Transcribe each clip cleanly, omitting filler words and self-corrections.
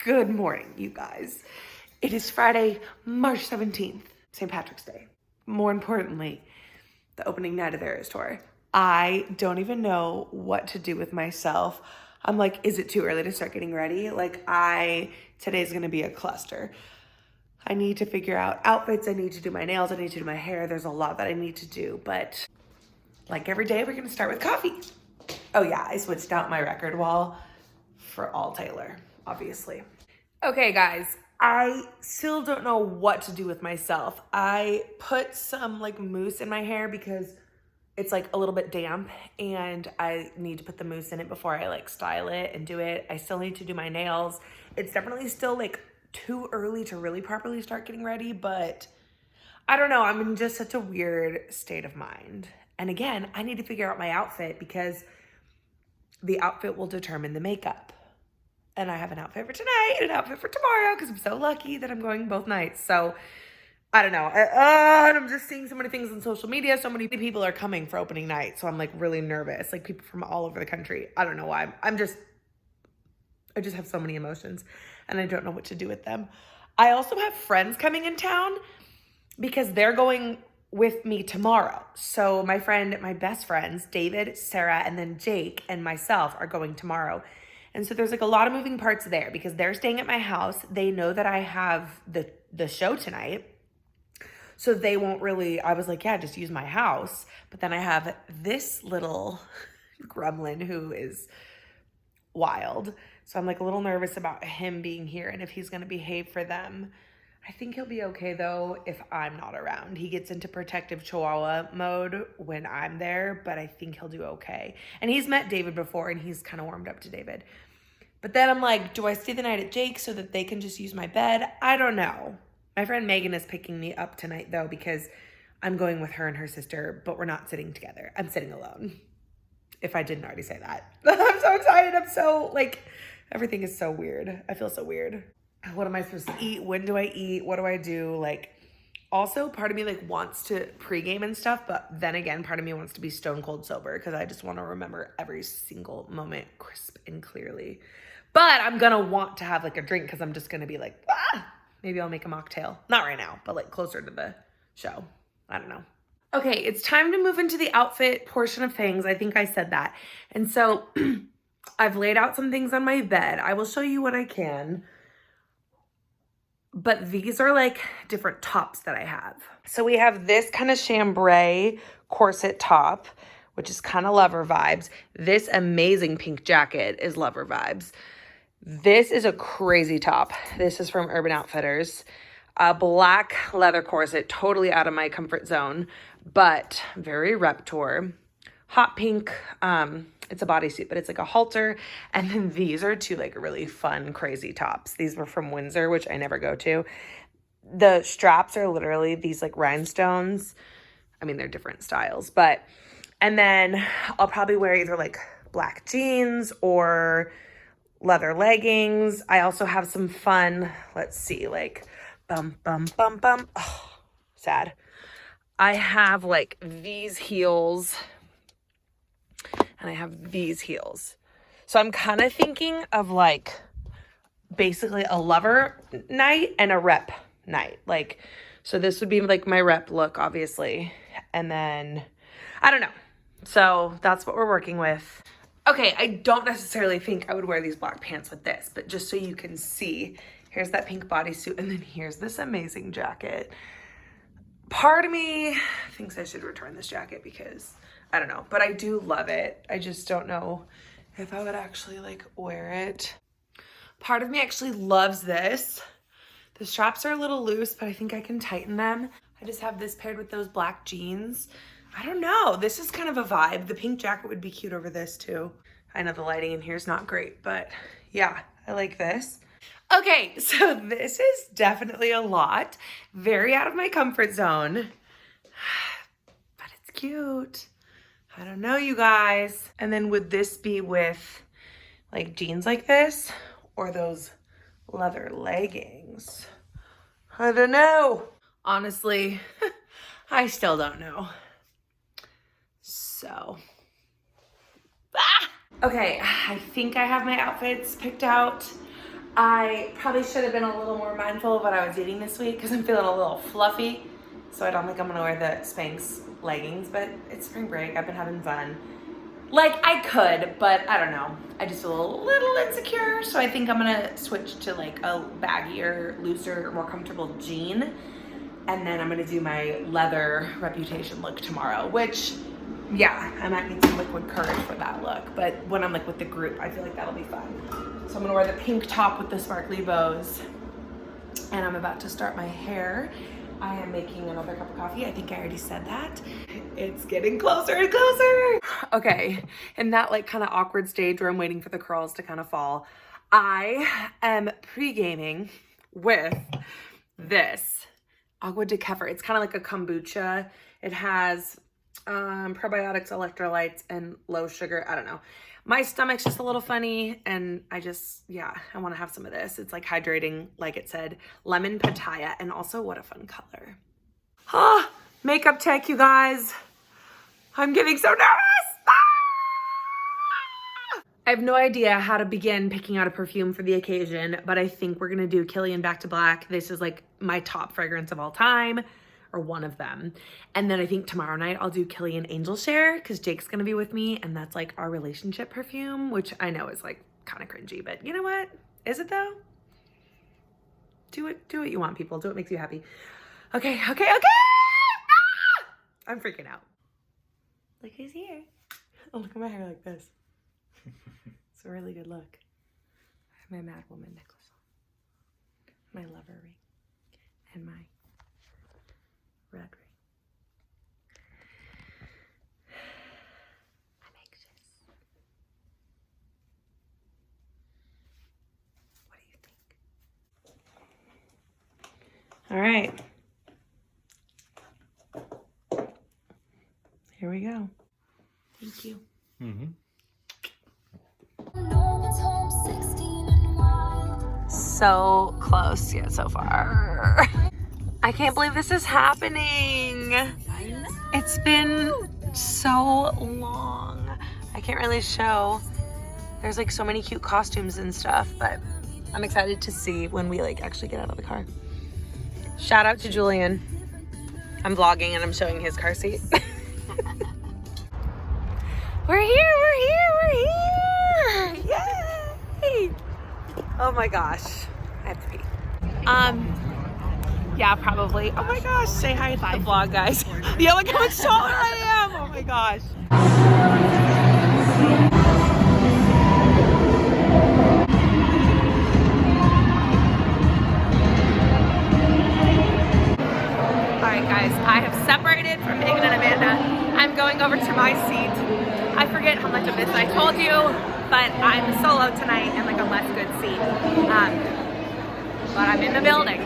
Good morning, you guys. It is Friday, March 17th, St. Patrick's Day. More importantly, the opening night of the ERAS tour. I don't even know what to do with myself. I'm like, is it too early to start getting ready? Today's gonna be a cluster. I need to figure out outfits. I need to do my nails. I need to do my hair. There's a lot that I need to do, but like every day, we're gonna start with coffee. Oh yeah, I switched out my record wall for all Taylor, obviously. Okay guys, I still don't know what to do with myself. I put some mousse in my hair because it's a little bit damp and I need to put the mousse in it before I style it and do it. I still need to do my nails. It's definitely still too early to really properly start getting ready, but I don't know. I'm in just such a weird state of mind. And again, I need to figure out my outfit because the outfit will determine the makeup. And I have an outfit for tonight and an outfit for tomorrow because I'm so lucky that I'm going both nights. So I don't know. And I'm just seeing so many things on social media. So many people are coming for opening night. So I'm really nervous. People from all over the country. I don't know why. I just have so many emotions and I don't know what to do with them. I also have friends coming in town because they're going with me tomorrow. So my best friends, David, Sarah, and then Jake and myself are going tomorrow. And so there's a lot of moving parts there because they're staying at my house. They know that I have the show tonight. So they won't really, I was like, yeah, just use my house. But then I have this little gremlin who is wild. So I'm a little nervous about him being here and if he's gonna behave for them. I think he'll be okay though if I'm not around. He gets into protective chihuahua mode when I'm there, but I think he'll do okay. And he's met David before and he's kind of warmed up to David. But then I'm like, do I stay the night at Jake's so that they can just use my bed? I don't know. My friend Megan is picking me up tonight though because I'm going with her and her sister, but we're not sitting together. I'm sitting alone. If I didn't already say that. I'm so excited. I'm so everything is so weird. I feel so weird. What am I supposed to eat? When do I eat? What do I do? Also part of me wants to pregame and stuff, but then again, part of me wants to be stone cold sober because I just want to remember every single moment crisp and clearly. But I'm gonna want to have a drink because I'm just gonna be maybe I'll make a mocktail. Not right now, but closer to the show. I don't know. Okay, it's time to move into the outfit portion of things. I think I said that. And so I've laid out some things on my bed. I will show you what I can. But these are different tops that I have. So we have this kind of chambray corset top, which is kind of lover vibes. This amazing pink jacket is lover vibes. This is a crazy top. This is from Urban Outfitters. A black leather corset, totally out of my comfort zone, but very rep tour. Hot pink, it's a bodysuit, but it's a halter. And then these are two really fun, crazy tops. These were from Windsor, which I never go to. The straps are literally these rhinestones. I mean, they're different styles, and then I'll probably wear either black jeans or leather leggings. I also have some fun, let's see, oh, sad. I have these heels and I have these heels. So I'm kind of thinking of basically a lover night and a rep night. So this would be my rep look, obviously. And then, I don't know. So that's what we're working with. Okay, I don't necessarily think I would wear these black pants with this, but just so you can see, here's that pink bodysuit, and then here's this amazing jacket. Part of me thinks I should return this jacket because, I don't know, but I do love it. I just don't know if I would actually wear it. Part of me actually loves this. The straps are a little loose, but I think I can tighten them. I just have this paired with those black jeans. I don't know. This is kind of a vibe. The pink jacket would be cute over this too. I know the lighting in here is not great, but yeah, I like this. Okay, so this is definitely a lot. Very out of my comfort zone, but it's cute. I don't know, you guys. And then would this be with jeans like this or those leather leggings? I don't know. Honestly, I still don't know. So, okay, I think I have my outfits picked out. I probably should have been a little more mindful of what I was eating this week because I'm feeling a little fluffy. So I don't think I'm gonna wear the Spanx leggings, but it's spring break. I've been having fun. Like I could, but I don't know. I just feel a little insecure. So I think I'm gonna switch to like a baggier, looser, more comfortable jean. And then I'm gonna do my leather Reputation look tomorrow, which, yeah, I might need some liquid courage for that look. But when I'm like with the group, I feel like that'll be fun. So I'm gonna wear the pink top with the sparkly bows. And I'm about to start my hair. I am making another cup of coffee. I think I already said that. It's getting closer and closer. Okay, in that like kind of awkward stage where I'm waiting for the curls to kind of fall, I am pre-gaming with this agua de kefir. It's kind of like a kombucha. It has probiotics, electrolytes, and low sugar. I don't know. My stomach's just a little funny, and I want to have some of this. It's like hydrating, like it said, lemon pitaya, and also what a fun color. Ah, makeup tech, you guys. I'm getting so nervous. Ah! I have no idea how to begin picking out a perfume for the occasion, but I think we're gonna do Kilian Back to Black. This is like my top fragrance of all time, or one of them. And then I think tomorrow night I'll do Kilian Angel Share because Jake's gonna be with me, and that's like our relationship perfume, which I know is like kind of cringy, but you know what? Is it though? Do what you want, people. Do what makes you happy. Okay. Ah! I'm freaking out. Look who's here. Oh, look at my hair like this. It's a really good look. I have my Mad Woman necklace on, my lover ring, and my red ring. I'm anxious. What do you think? All right. Here we go. Thank you. Mm-hmm. So close yet so far. I can't believe this is happening. It's been so long. I can't really show. There's like so many cute costumes and stuff, but I'm excited to see when we like actually get out of the car. Shout out to Julian. I'm vlogging and I'm showing his car seat. We're here. Yay! Oh my gosh, I have to pee. Yeah, probably. Oh my gosh, say hi to the vlog, guys. Yeah, look how much taller I am. Oh my gosh. All right, guys, I have separated from Megan and Amanda. I'm going over to my seat. I forget how much of this I told you, but I'm solo tonight in like a less good seat. But I'm in the building.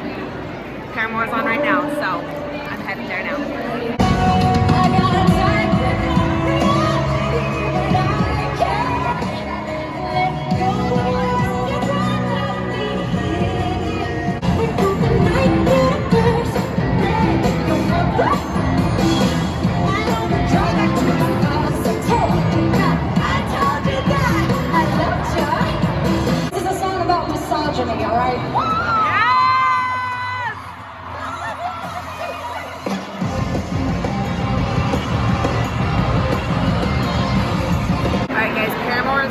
Paramore's on right now, so I'm heading there now.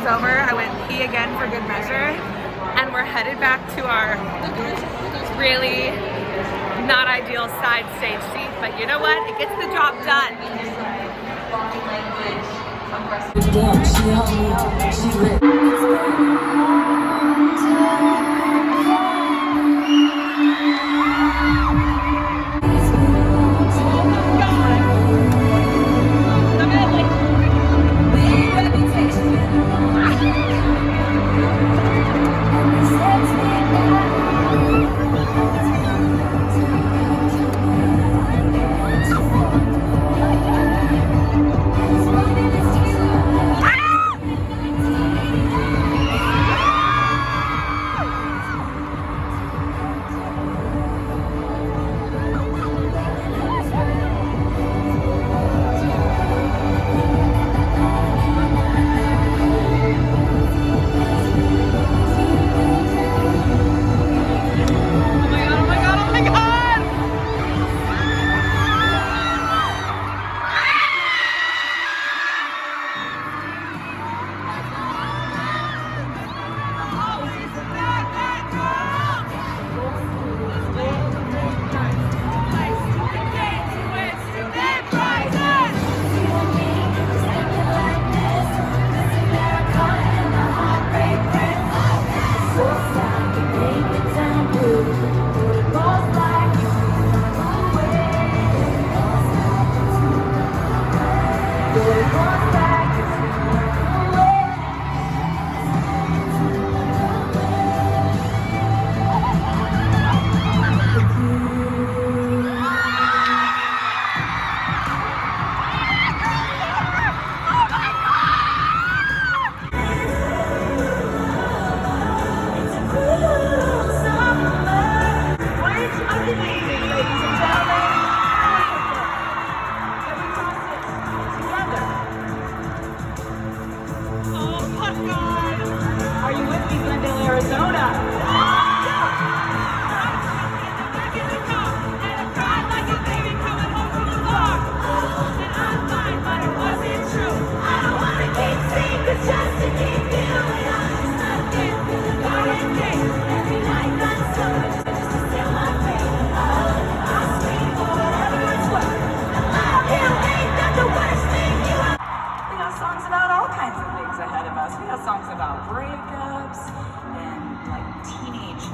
Over. I went pee again for good measure, and we're headed back to our really not ideal side stage seat, but you know what? It gets the job done.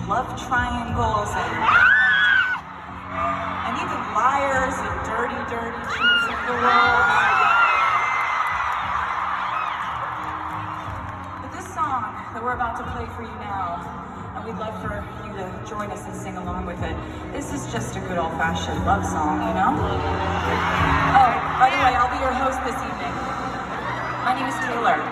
Love triangles and even liars and dirty cheats of the world. But this song that we're about to play for you now, and we'd love for you to join us and sing along with it. This is just a good old-fashioned love song, you know? Oh, by the way, I'll be your host this evening. My name is Taylor.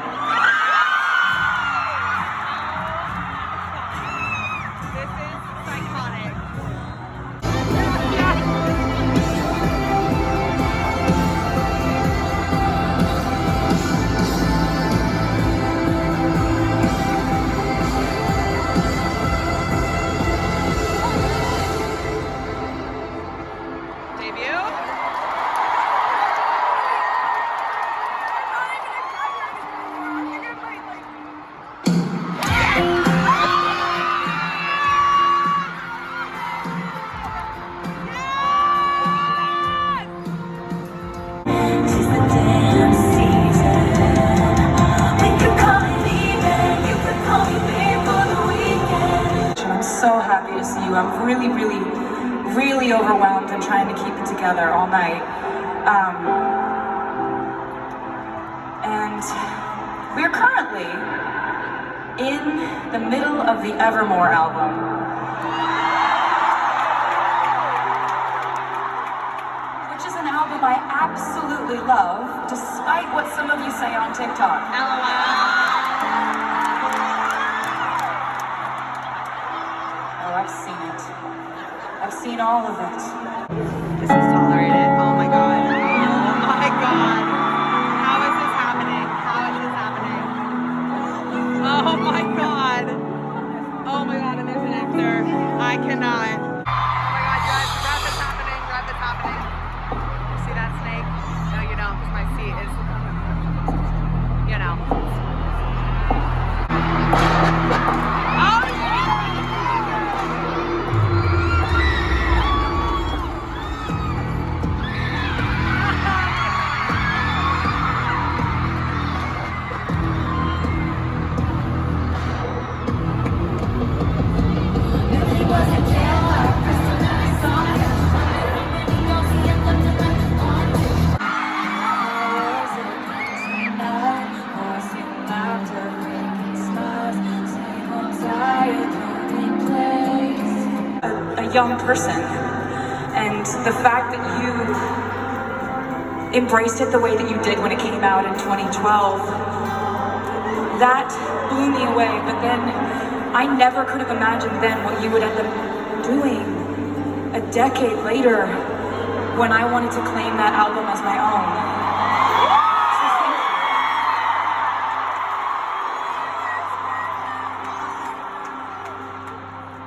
I'm really overwhelmed and trying to keep it together all night. And we're currently in the middle of the Evermore album. Which is an album I absolutely love, despite what some of you say on TikTok. I've seen it. I've seen all of it. This is tolerated. Oh my god. Oh my god. How is this happening? How is this happening? Oh my god. Oh my god, and there's an actor. I cannot. Oh my god, drive that's happening. Drive that's happening. You see that snake? No, you don't, because my seat is, you know. Young person, and the fact that you embraced it the way that you did when it came out in 2012, that blew me away. But then I never could have imagined then what you would end up doing a decade later when I wanted to claim that album as my own.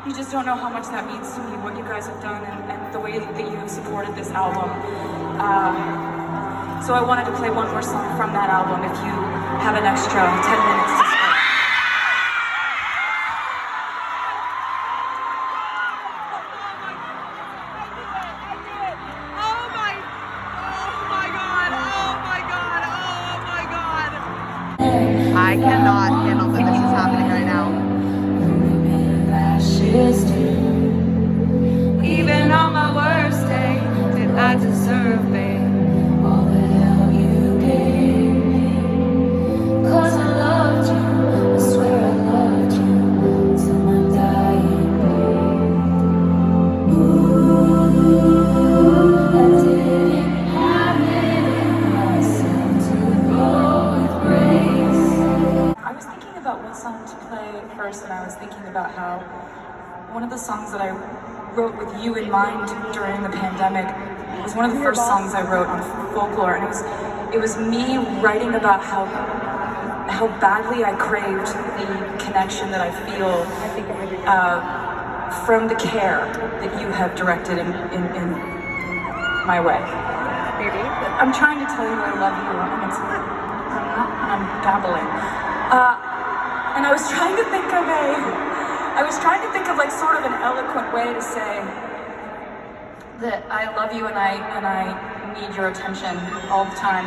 You just don't know how much that means to me, what you guys have done and the way that you have supported this album. So I wanted to play one more song from that album if you have an extra 10 minutes to spare. I cannot handle that this is happening right now. just you. Even on my worst day, did I deserve, babe, all the hell you gave me? 'Cause I loved you, I swear I loved you, till my dying day. Ooh, I didn't have it in myself to grow with grace. I was thinking about what song to play first, and I was thinking about how one of the songs that I wrote with you in mind during the pandemic was one of the first songs I wrote on folklore, and it was me writing about how badly I craved the connection that I feel from the care that you have directed in my way. Maybe. I'm trying to tell you I love you, and I'm babbling. And I was trying to think of like sort of an eloquent way to say that I love you and I need your attention all the time.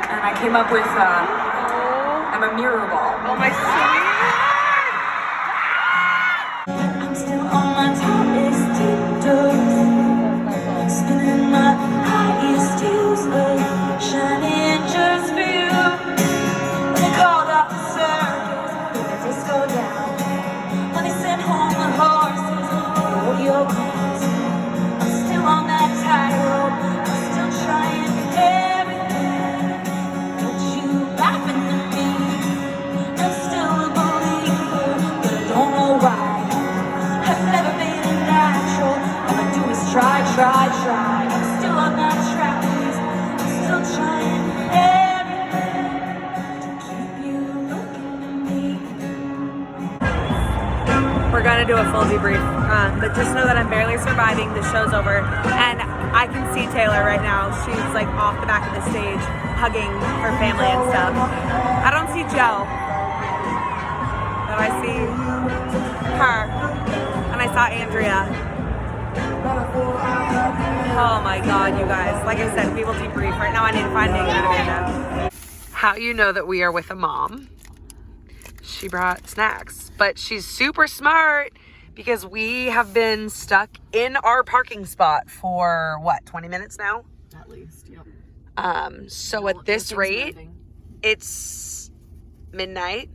And I came up with I'm a mirror ball. Oh my sweet. I'm still on my tallest tiptoes, spinning my highest heels, shining just for you. When they called out the circus, put the disco down. When they sent home the horses, rodeo queens. I'm still on that tightrope, I'm still trying everything. But you laughing at me, I'm still a believer, but I don't know why. I've never been a natural, all I do is try. I'm still on that track, I'm still trying everything to keep you looking at me. We're gonna do a full debrief, but just know that I'm barely surviving. The show's over, and I can see Taylor right now. She's like off the back of the stage, hugging her family and stuff. I don't see Joe, but I see her, and I saw Andrea. Oh my God, you guys! Like I said, we will debrief. Right now, I need to find Megan and Amanda. How you know that we are with a mom? She brought snacks, but she's super smart because we have been stuck in our parking spot for what, 20 minutes now? At least, yep. So at this rate, it's midnight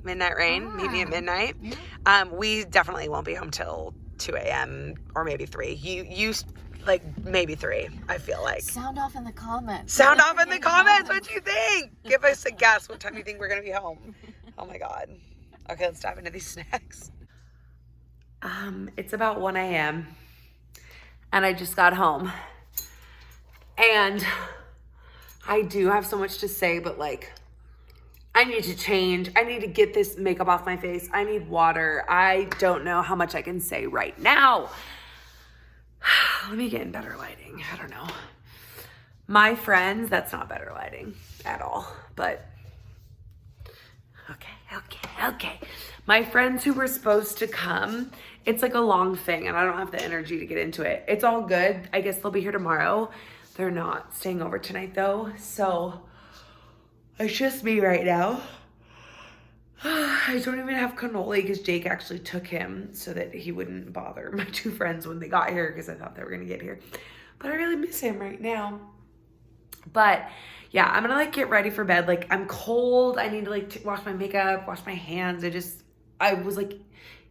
rain, maybe at midnight. Yeah. We definitely won't be home till 2 a.m. or maybe 3. You like maybe 3, I feel like. Sound off in the comments. Sound off in the comments. What you think? Give us a guess what time you think we're going to be home. Oh my God. Okay, let's dive into these snacks. It's about 1 a.m. and I just got home. And I do have so much to say, but like, I need to change. I need to get this makeup off my face. I need water. I don't know how much I can say right now. Let me get in better lighting. I don't know. My friends, that's not better lighting at all, but okay. My friends who were supposed to come, it's like a long thing and I don't have the energy to get into it. It's all good. I guess they'll be here tomorrow. They're not staying over tonight though, so it's just me right now. I don't even have cannoli because Jake actually took him so that he wouldn't bother my 2 friends when they got here because I thought they were gonna get here. But I really miss him right now. But yeah, I'm gonna like get ready for bed. Like I'm cold. I need to like wash my makeup, wash my hands. I was like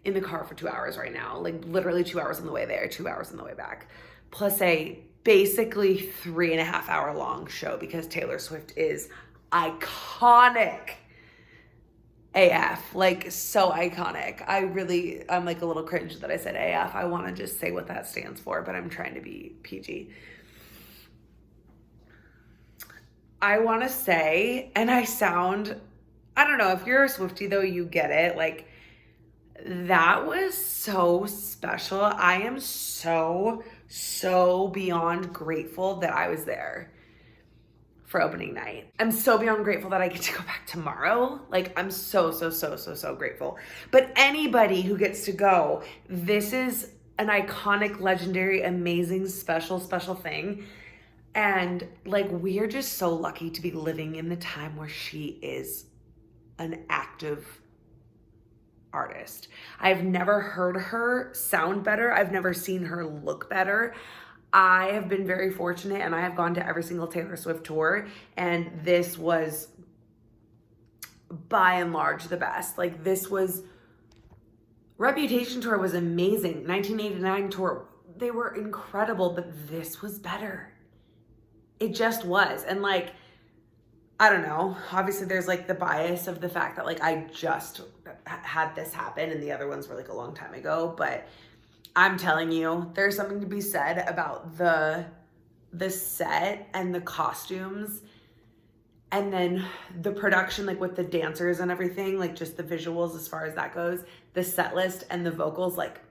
in the car for 2 hours right now. Like literally 2 hours on the way there, 2 hours on the way back. Plus a basically 3.5 hour long show because Taylor Swift is iconic AF, like so iconic. I'm like a little cringe that I said AF. I want to just say what that stands for, but I'm trying to be PG. I want to say, and I don't know, if you're a Swiftie though, you get it. Like that was so special. I am so beyond grateful that I was there for opening night. I'm so beyond grateful that I get to go back tomorrow. Like I'm so grateful. But anybody who gets to go, this is an iconic, legendary, amazing, special thing. And like, we are just so lucky to be living in the time where she is an active artist. I've never heard her sound better. I've never seen her look better. I have been very fortunate and I have gone to every single Taylor Swift tour, and this was by and large the best. Like, this was, Reputation tour was amazing. 1989 tour, they were incredible, but this was better. It just was. And like, I don't know, obviously there's like the bias of the fact that like I just had this happen and the other ones were like a long time ago, but I'm telling you, there's something to be said about the set and the costumes and then the production, like with the dancers and everything, like just the visuals as far as that goes, the set list and the vocals, like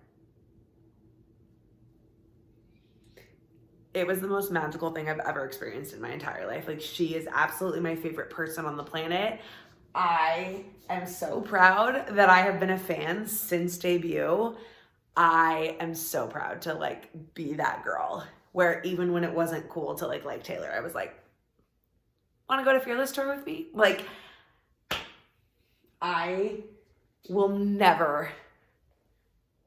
it was the most magical thing I've ever experienced in my entire life. Like, she is absolutely my favorite person on the planet. I am so proud that I have been a fan since debut. I am so proud to like be that girl where even when it wasn't cool to like Taylor, I was like, want to go to Fearless tour with me? Like, I will never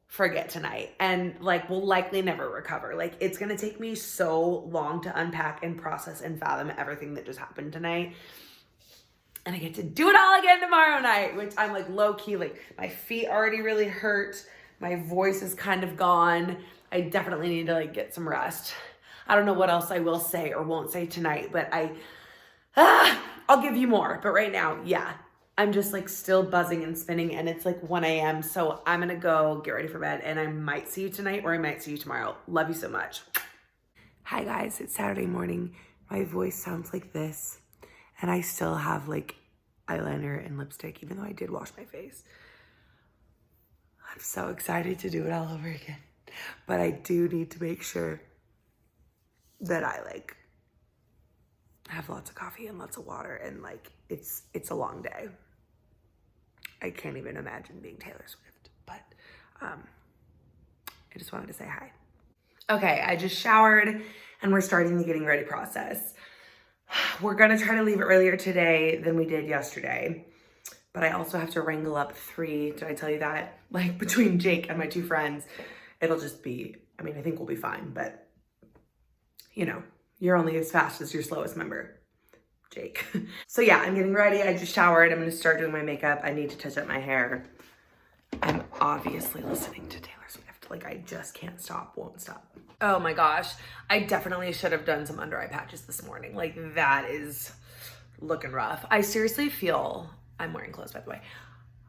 forget tonight and like will likely never recover. Like, it's gonna take me so long to unpack and process and fathom everything that just happened tonight, and I get to do it all again tomorrow night, which I'm like low-key, like my feet already really hurt, my voice is kind of gone. I definitely need to like get some rest. I don't know what else I will say or won't say tonight, but I'll give you more. But right now, yeah, I'm just like still buzzing and spinning, and it's like 1 a.m. So I'm gonna go get ready for bed, and I might see you tonight or I might see you tomorrow. Love you so much. Hi guys, it's Saturday morning. My voice sounds like this, and I still have like eyeliner and lipstick, even though I did wash my face. I'm so excited to do it all over again. But I do need to make sure that I like have lots of coffee and lots of water, and like it's a long day. I can't even imagine being Taylor Swift, but I just wanted to say hi. Okay, I just showered and we're starting the getting ready process. We're gonna try to leave earlier today than we did yesterday, but I also have to wrangle up 3, did I tell you that? Like between Jake and my 2 friends, it'll just be, I mean, I think we'll be fine, but you know, you're only as fast as your slowest member. Jake. So yeah, I'm getting ready. I just showered. I'm gonna start doing my makeup. I need to touch up my hair. I'm obviously listening to Taylor Swift. Like, I just can't stop, won't stop. Oh my gosh. I definitely should have done some under eye patches this morning. Like, that is looking rough. I seriously feel, I'm wearing clothes by the way,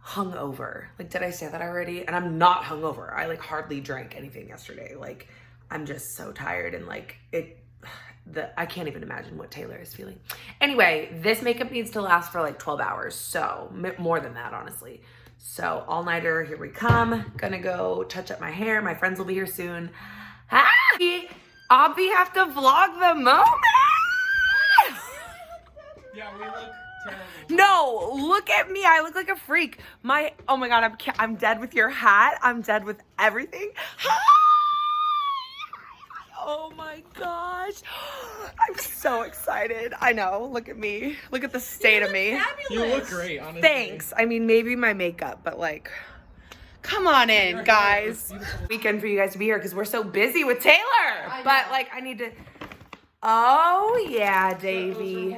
hungover. Like, did I say that already? And I'm not hungover. I like hardly drank anything yesterday. Like, I'm just so tired, and like I can't even imagine what Taylor is feeling. Anyway, this makeup needs to last for like 12 hours. So more than that, honestly. So all-nighter, here we come. Gonna go touch up my hair. My friends will be here soon. Hi! Obvi have to vlog the moment. Yeah, we look terrible. No, look at me. I look like a freak. Oh my God, I'm dead with your hat. I'm dead with everything. Hi! Oh my gosh. I'm so excited. I know. Look at me. Look at the state of me. Fabulous. You look great, honestly. Thanks. I mean, maybe my makeup, but like, come on in, guys. Weekend for you guys to be here because we're so busy with Taylor. But like, I need to. Oh yeah, Davey.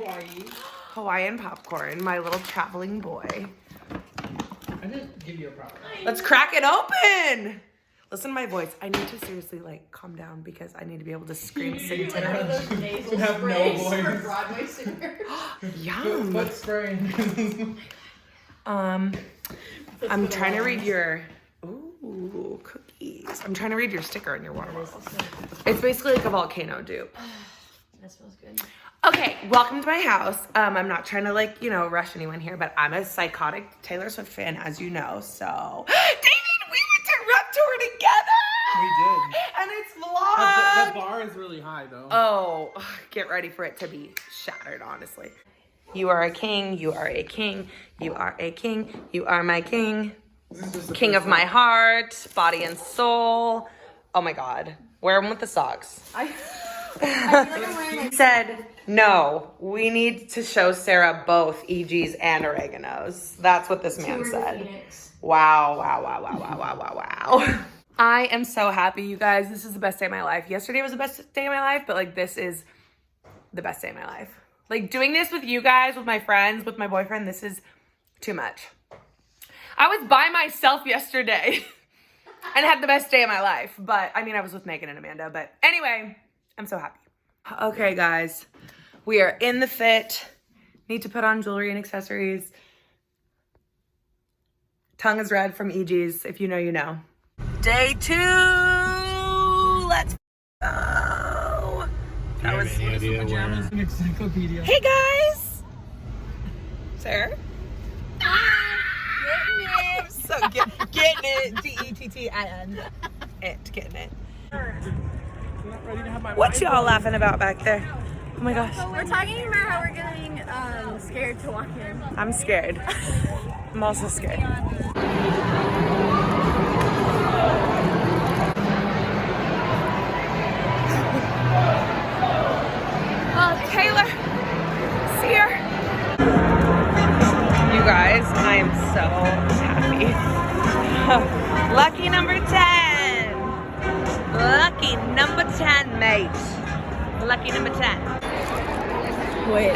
Hawaiian popcorn, my little traveling boy. I didn't give you a problem. Let's crack it open. Listen to my voice. I need to seriously like calm down because I need to be able to scream, sing tonight. You have no voice. Broadway singer. Yum. Foot spraying. I'm trying to read your cookies. I'm trying to read your sticker on your water bottle. It's basically like a volcano dupe. That smells good. Okay, welcome to my house. I'm not trying to like, rush anyone here, but I'm a psychotic Taylor Swift fan, as you know. So, David, we went to Rep Tour together. We did. And it's vlog. The bar is really high, though. Oh, get ready for it to be shattered, honestly. You are a king. You are a king. You are a king. You are my king. King of my heart, body and soul. Oh my God. Wear them with the socks. He said, no, we need to show Sarah both EGs and oreganos. That's what this man said. Wow, wow, wow, wow, wow, wow, wow, wow. I am so happy, you guys. This is the best day of my life. Yesterday was the best day of my life, but like this is the best day of my life. Like doing this with you guys, with my friends, with my boyfriend, this is too much. I was by myself yesterday and had the best day of my life. But I mean, I was with Megan and Amanda, but anyway, I'm so happy. Okay, guys, we are in the fit. Need to put on jewelry and accessories. Tongue is red from EG's. If you know, you know. Day 2. Let's go. That was Pajamas and encyclopedia. Hey guys. Sarah. So getting it. DETTIN. Getting it. What y'all laughing about back there? Oh my gosh. We're talking about how we're getting scared to walk in. I'm scared. I'm also scared. Oh, Taylor. See her. You guys, I am so happy. Lucky number 10. Lucky number 10, mate. Lucky number 10. Wait.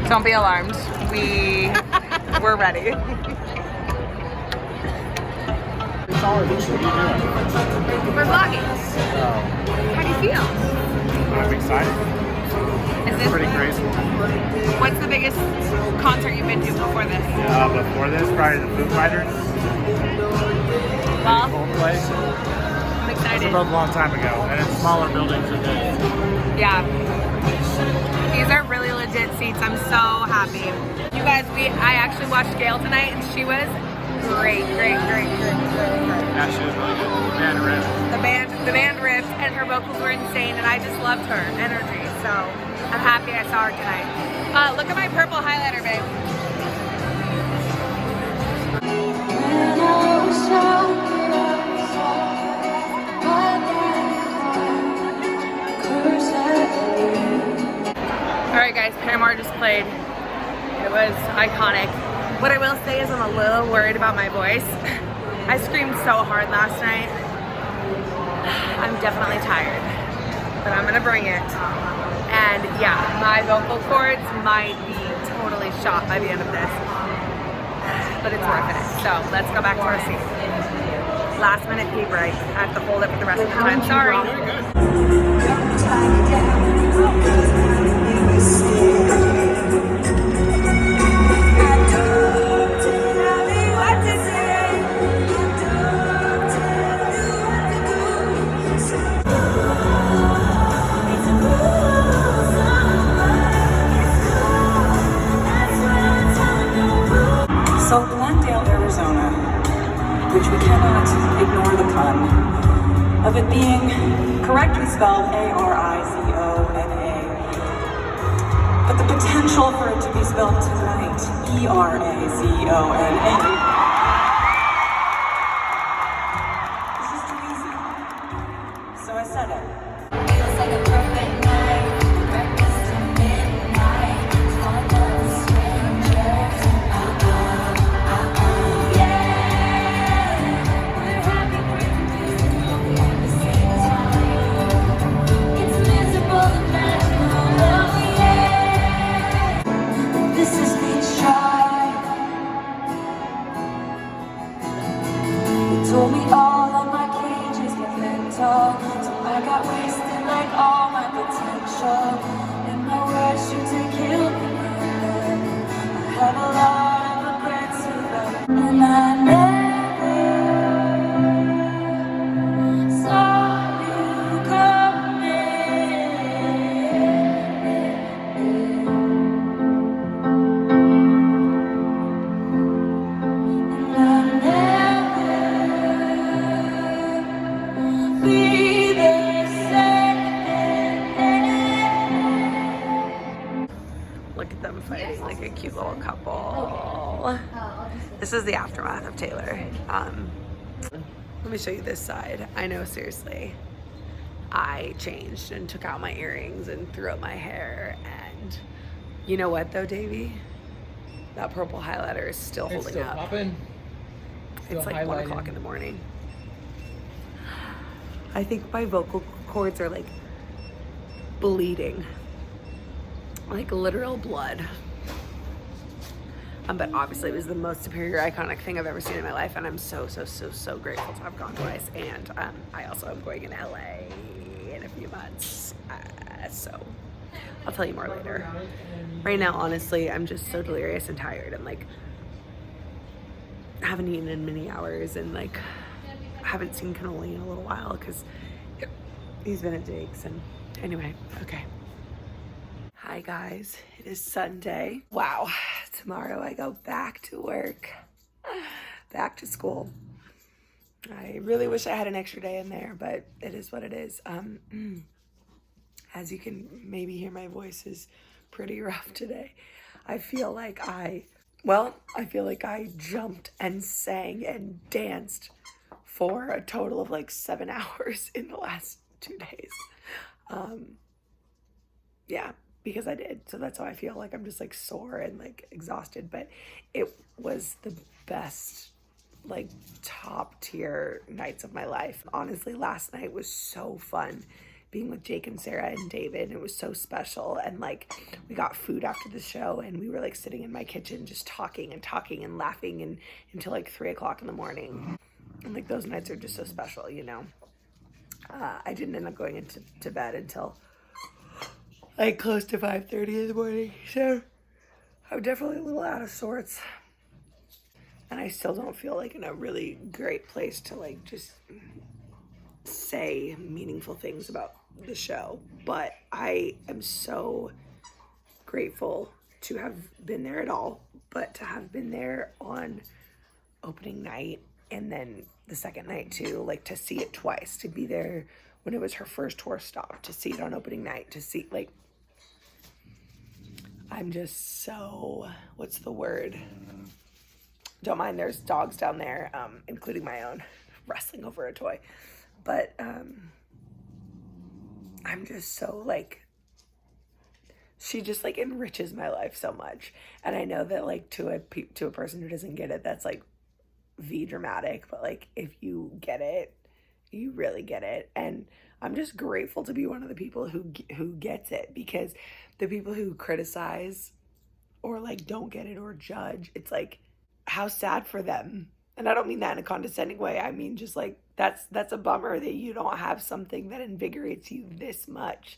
Don't be alarmed. We're ready. We're vlogging. How do you feel? I'm excited. Is this Pretty crazy. What's the biggest concert you've been to before this? Before this, probably the Foo Fighters. Well, Coldplay. I'm It's excited. a long time ago, and it's smaller buildings are good. Yeah. These are really legit seats. I'm so happy. You guys, I actually watched Gail tonight, and she was great. Yeah, she was really good. Man, ripped. The band ripped, and her vocals were insane, and I just loved her energy. So I'm happy I saw her tonight. Look at my purple highlighter, babe. All right, guys, Paramore just played. It was iconic. What I will say is I'm a little worried about my voice. I screamed so hard last night. I'm definitely tired, but I'm gonna bring it. And yeah, my vocal cords might be totally shot by the end of this, but it's worth it. So let's go back to our seat. Last minute pee break. I have to hold it for the rest of the time. Sorry. So Glendale, Arizona, which we cannot ignore the pun of it being correctly spelled A-R-I-Z-O-N-A, but the potential for it to be spelled tonight, E-R-A-Z-O-N-A. This is too easy. So I said it. Feels like a perfect night. Breakfast to midnight. Talk of strangers. Yeah. We're happy, we're confused, and all we have to say is how are you? It's miserable and magical. Oh yeah. This is beach side. You told me all of my cages get mental, so I got wasted like all my potential. And my words shoot to kill me. I have a lot of regrets about, and I never saw you coming. And I'll never be the same. Look at them fighting like a cute little couple. This is the aftermath of Taylor. Let me show you this side. I know, seriously. I changed and took out my earrings and threw up my hair. And you know what though, Davey? That purple highlighter is still It's holding still up. popping. It's like 1 o'clock in the morning. I think my vocal cords are like bleeding, like literal blood. But obviously it was the most superior, iconic thing I've ever seen in my life, and I'm so grateful to have gone twice. And I also am going in LA in a few months, so I'll tell you more later. Right now, honestly, I'm just so delirious and tired, and like haven't eaten in many hours, and like haven't seen Cannoli in a little while because he's been at Jake's. And anyway, okay. Hi guys, it is Sunday. Wow, tomorrow I go back to work, back to school. I really wish I had an extra day in there, but it is what it is. As you can maybe hear, my voice is pretty rough today. I feel like I jumped and sang and danced for a total of like 7 hours in the last 2 days. Yeah, because I did. So that's how I feel. Like I'm just like sore and like exhausted, but it was the best, like top tier nights of my life. Honestly, last night was so fun being with Jake and Sarah and David. It was so special. And like we got food after the show, and we were like sitting in my kitchen just talking and laughing and until like 3 o'clock in the morning. And like those nights are just so special, you know. I didn't end up going into bed until like close to 5:30 in the morning, so I'm definitely a little out of sorts, and I still don't feel like in a really great place to like just say meaningful things about the show. But I am so grateful to have been there at all, but to have been there on opening night and then the second night too, like to see it twice, to be there when it was her first tour stop, to see it on opening night, to see like, I'm just so, what's the word? Don't mind, there's dogs down there, including my own, wrestling over a toy. But I'm just so like, she just like enriches my life so much. And I know that like to a person who doesn't get it, that's like V dramatic, but like if you get it, you really get it. And I'm just grateful to be one of the people who gets it, because the people who criticize or like don't get it or judge, it's like, how sad for them. And I don't mean that in a condescending way. I mean just like that's a bummer that you don't have something that invigorates you this much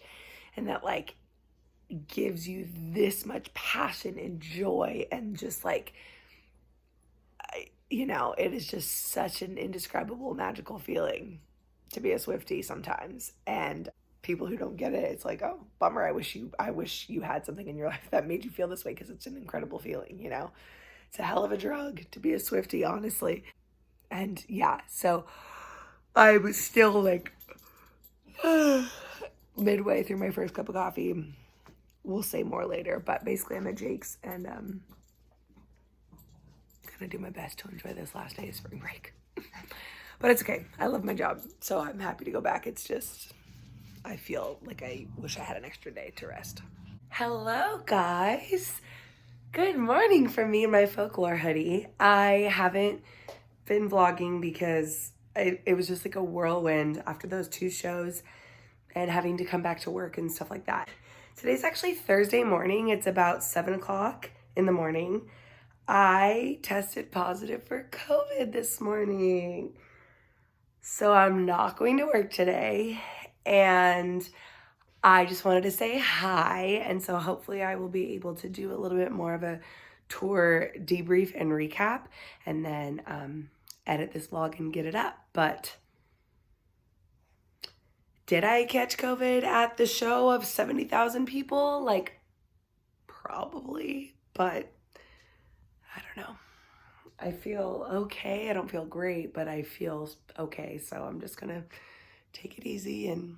and that like gives you this much passion and joy, and just like, you know, it is just such an indescribable, magical feeling to be a Swiftie sometimes. And people who don't get it, it's like, oh, bummer. I wish you had something in your life that made you feel this way, because it's an incredible feeling, you know. It's a hell of a drug to be a Swiftie, honestly. And yeah, so I was still like midway through my first cup of coffee. We'll say more later, but basically I'm at Jake's and gonna do my best to enjoy this last day of spring break. But it's okay. I love my job, so I'm happy to go back. It's just, I feel like I wish I had an extra day to rest. Hello, guys. Good morning from me in my folklore hoodie. I haven't been vlogging because it was just like a whirlwind after those 2 shows and having to come back to work and stuff like that. Today's actually Thursday morning. It's about 7 o'clock in the morning. I tested positive for COVID this morning. So I'm not going to work today, and I just wanted to say hi. And so hopefully I will be able to do a little bit more of a tour debrief and recap, and then edit this vlog and get it up. But did I catch COVID at the show of 70,000 people? Like, probably, but I don't know. I feel okay. I don't feel great, but I feel okay. So I'm just gonna take it easy and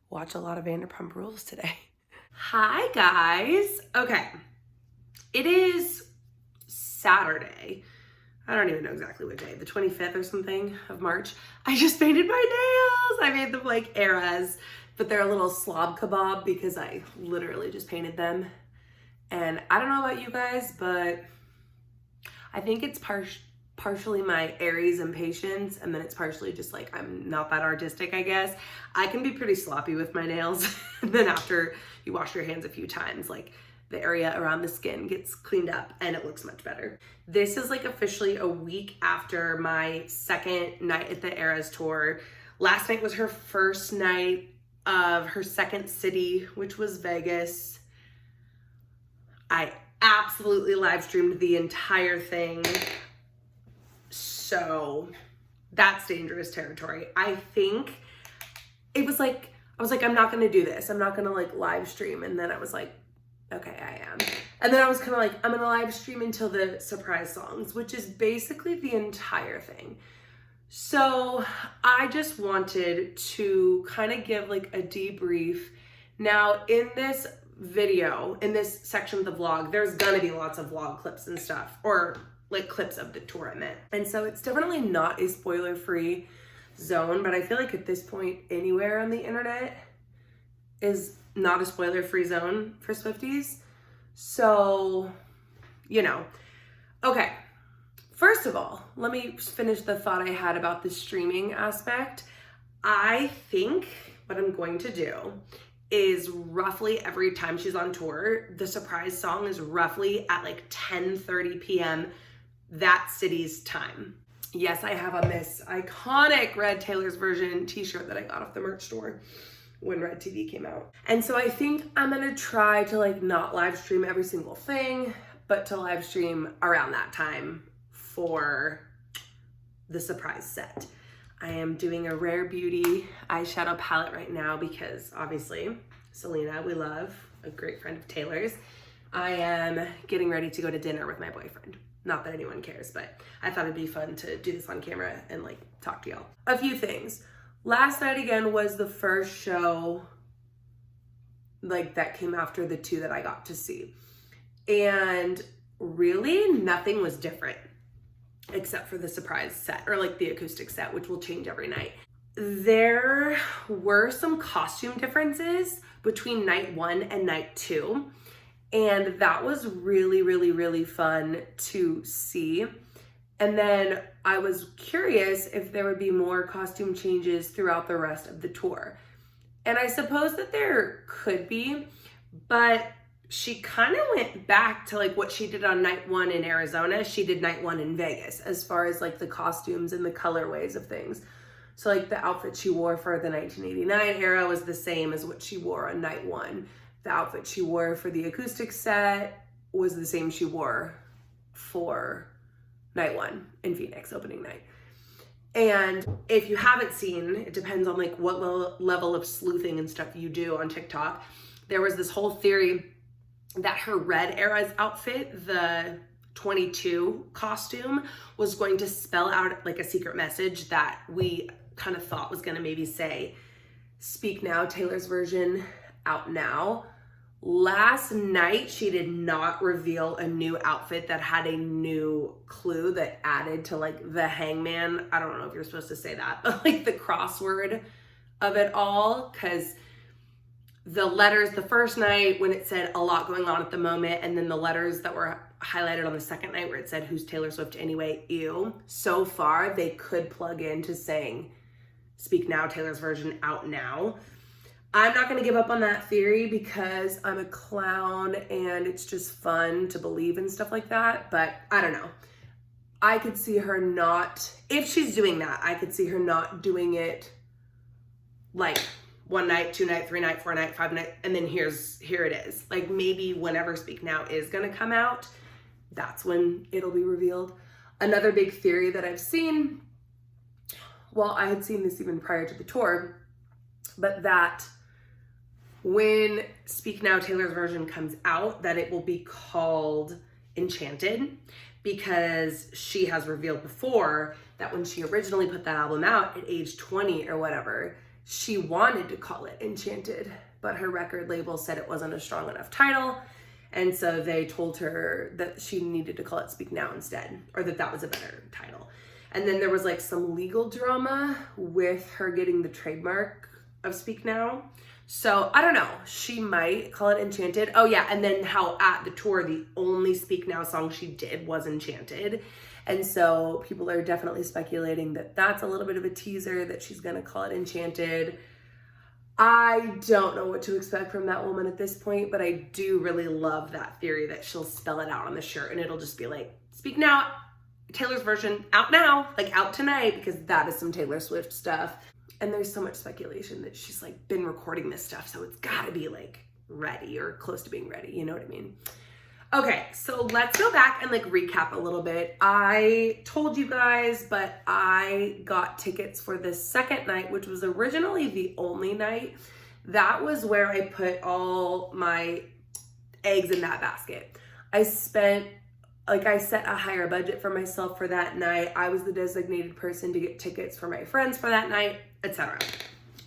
watch a lot of Vanderpump Rules today. Hi guys. Okay. It is Saturday. I don't even know exactly what day, the 25th or something of March. I just painted my nails. I made them like ERAS, but they're a little slob kebab because I literally just painted them. And I don't know about you guys, but I think it's partially my Aries impatience, and then it's partially just like I'm not that artistic, I guess. I can be pretty sloppy with my nails. And then after you wash your hands a few times, like the area around the skin gets cleaned up and it looks much better. This is like officially a week after my second night at the ERAS tour. Last night was her first night of her second city, which was Vegas. I absolutely live streamed the entire thing. So that's dangerous territory. I think it was like, I was like, I'm not gonna do this. I'm not gonna like live stream. And then I was like, okay, I am. And then I was kind of like, I'm gonna live stream until the surprise songs, which is basically the entire thing. So I just wanted to kind of give like a debrief. Now in this video, in this section of the vlog, there's gonna be lots of vlog clips and stuff, or like clips of the tour I meant. And so it's definitely not a spoiler-free zone, but I feel like at this point anywhere on the internet is not a spoiler-free zone for Swifties. So, you know. Okay, first of all, let me finish the thought I had about the streaming aspect. I think what I'm going to do is roughly every time she's on tour, the surprise song is roughly at like 10:30 p.m. that city's time. Yes, I have on this iconic Red Taylor's Version t-shirt that I got off the merch store when Red TV came out. And so I think I'm gonna try to like not live stream every single thing, but to live stream around that time for the surprise set. I am doing a Rare Beauty eyeshadow palette right now because obviously Selena, we love, a great friend of Taylor's. I am getting ready to go to dinner with my boyfriend. Not that anyone cares, but I thought it'd be fun to do this on camera and like talk to y'all. A few things. Last night again was the first show like that came after the two that I got to see. And really nothing was different except for the surprise set or like the acoustic set, which will change every night. There were some costume differences between night 1 and night 2. And that was really, really, really fun to see. And then I was curious if there would be more costume changes throughout the rest of the tour. And I suppose that there could be, but she kind of went back to like what she did on night 1 in Arizona. She did night 1 in Vegas as far as like the costumes and the colorways of things. So like the outfit she wore for the 1989 era was the same as what she wore on night 1. The outfit she wore for the acoustic set was the same she wore for night 1 in Phoenix, opening night. And if you haven't seen, it depends on like what level of sleuthing and stuff you do on TikTok. There was this whole theory that her red ERAS outfit, the 22 costume, was going to spell out like a secret message that we kind of thought was gonna maybe say, "Speak Now, Taylor's Version, out now." Last night, she did not reveal a new outfit that had a new clue that added to like the hangman. I don't know if you're supposed to say that, but like the crossword of it all, because the letters the first night when it said a lot going on at the moment, and then the letters that were highlighted on the second night where it said who's Taylor Swift anyway, ew. So far, they could plug into saying Speak Now, Taylor's Version, out now. I'm not gonna give up on that theory because I'm a clown and it's just fun to believe in stuff like that, but I don't know. I could see her not, if she's doing that, I could see her not doing it like 1 night, 2 night, 3 night, 4 night, 5 night, and then here it is. Like maybe whenever Speak Now is gonna come out, that's when it'll be revealed. Another big theory that I've seen, well, I had seen this even prior to the tour, but that when Speak Now, Taylor's Version comes out, that it will be called Enchanted, because she has revealed before that when she originally put that album out at age 20 or whatever, she wanted to call it Enchanted, but her record label said it wasn't a strong enough title. And so they told her that she needed to call it Speak Now instead, or that was a better title. And then there was like some legal drama with her getting the trademark of Speak Now. So I don't know, she might call it Enchanted. Oh yeah, and then how at the tour, the only Speak Now song she did was Enchanted. And so people are definitely speculating that that's a little bit of a teaser, that she's gonna call it Enchanted. I don't know what to expect from that woman at this point, but I do really love that theory that she'll spell it out on the shirt and it'll just be like, speak now, Taylor's version, out now, like out tonight, because that is some Taylor Swift stuff. And there's so much speculation that she's like been recording this stuff, so it's gotta be like ready or close to being ready, you know what I mean? Okay, so let's go back and like recap a little bit. I told you guys, but I got tickets for the second night, which was originally the only night. That was where I put all my eggs in that basket. I set a higher budget for myself for that night. I was the designated person to get tickets for my friends for that night, etc.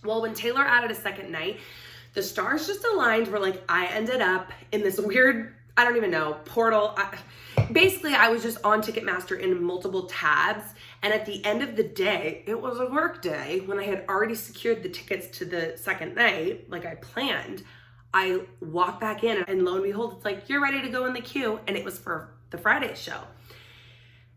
Well, when Taylor added a second night, the stars just aligned where like I ended up in this weird, I don't even know, portal. Basically, I was just on Ticketmaster in multiple tabs. And at the end of the day, it was a work day when I had already secured the tickets to the second night, like I planned. I walked back in and lo and behold, it's like, you're ready to go in the queue. And it was for the Friday show.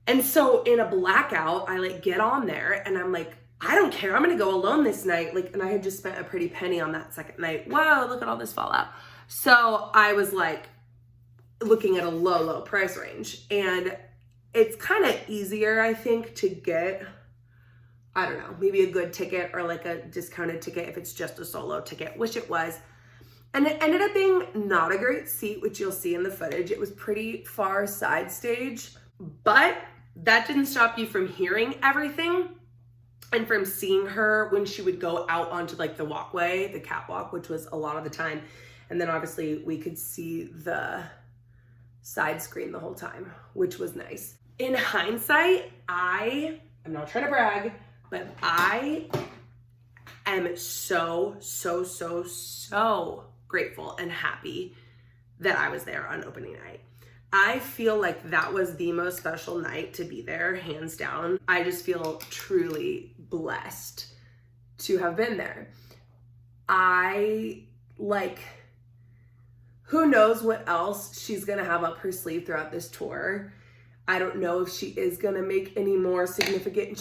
And so in a blackout, I like get on there and I'm like, I don't care. I'm going to go alone this night. Like, and I had just spent a pretty penny on that second night. Whoa, look at all this fallout. So I was like, looking at a low price range, and it's kind of easier, I think, to get, I don't know, maybe a good ticket or like a discounted ticket if it's just a solo ticket, which it was. And it ended up being not a great seat, which you'll see in the footage. It was pretty far side stage, but that didn't stop you from hearing everything and from seeing her when she would go out onto like the walkway, the catwalk, which was a lot of the time. And then obviously we could see the side screen the whole time, which was nice. In hindsight, I'm not trying to brag, but I am so grateful and happy that I was there on opening night. I feel like that was the most special night to be there, hands down. I just feel truly blessed to have been there. Who knows what else she's gonna have up her sleeve throughout this tour. I don't know if she is gonna make any more significant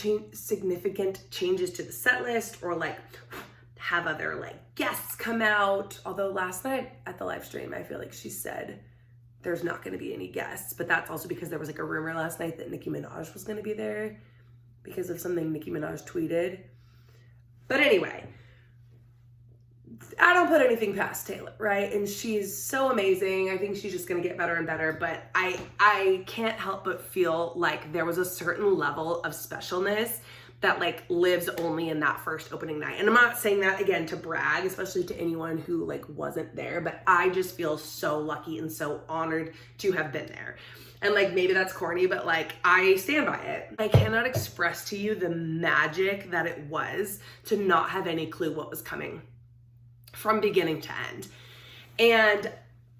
changes to the set list or like have other like guests come out. Although last night at the live stream, I feel like she said there's not gonna be any guests, but that's also because there was like a rumor last night that Nicki Minaj was gonna be there because of something Nicki Minaj tweeted. But anyway, I don't put anything past Taylor, right? And she's so amazing. I think she's just gonna get better and better, but I can't help but feel like there was a certain level of specialness that like lives only in that first opening night. And I'm not saying that again to brag, especially to anyone who like wasn't there, but I just feel so lucky and so honored to have been there. And like, maybe that's corny, but like, I stand by it. I cannot express to you the magic that it was to not have any clue what was coming from beginning to end. And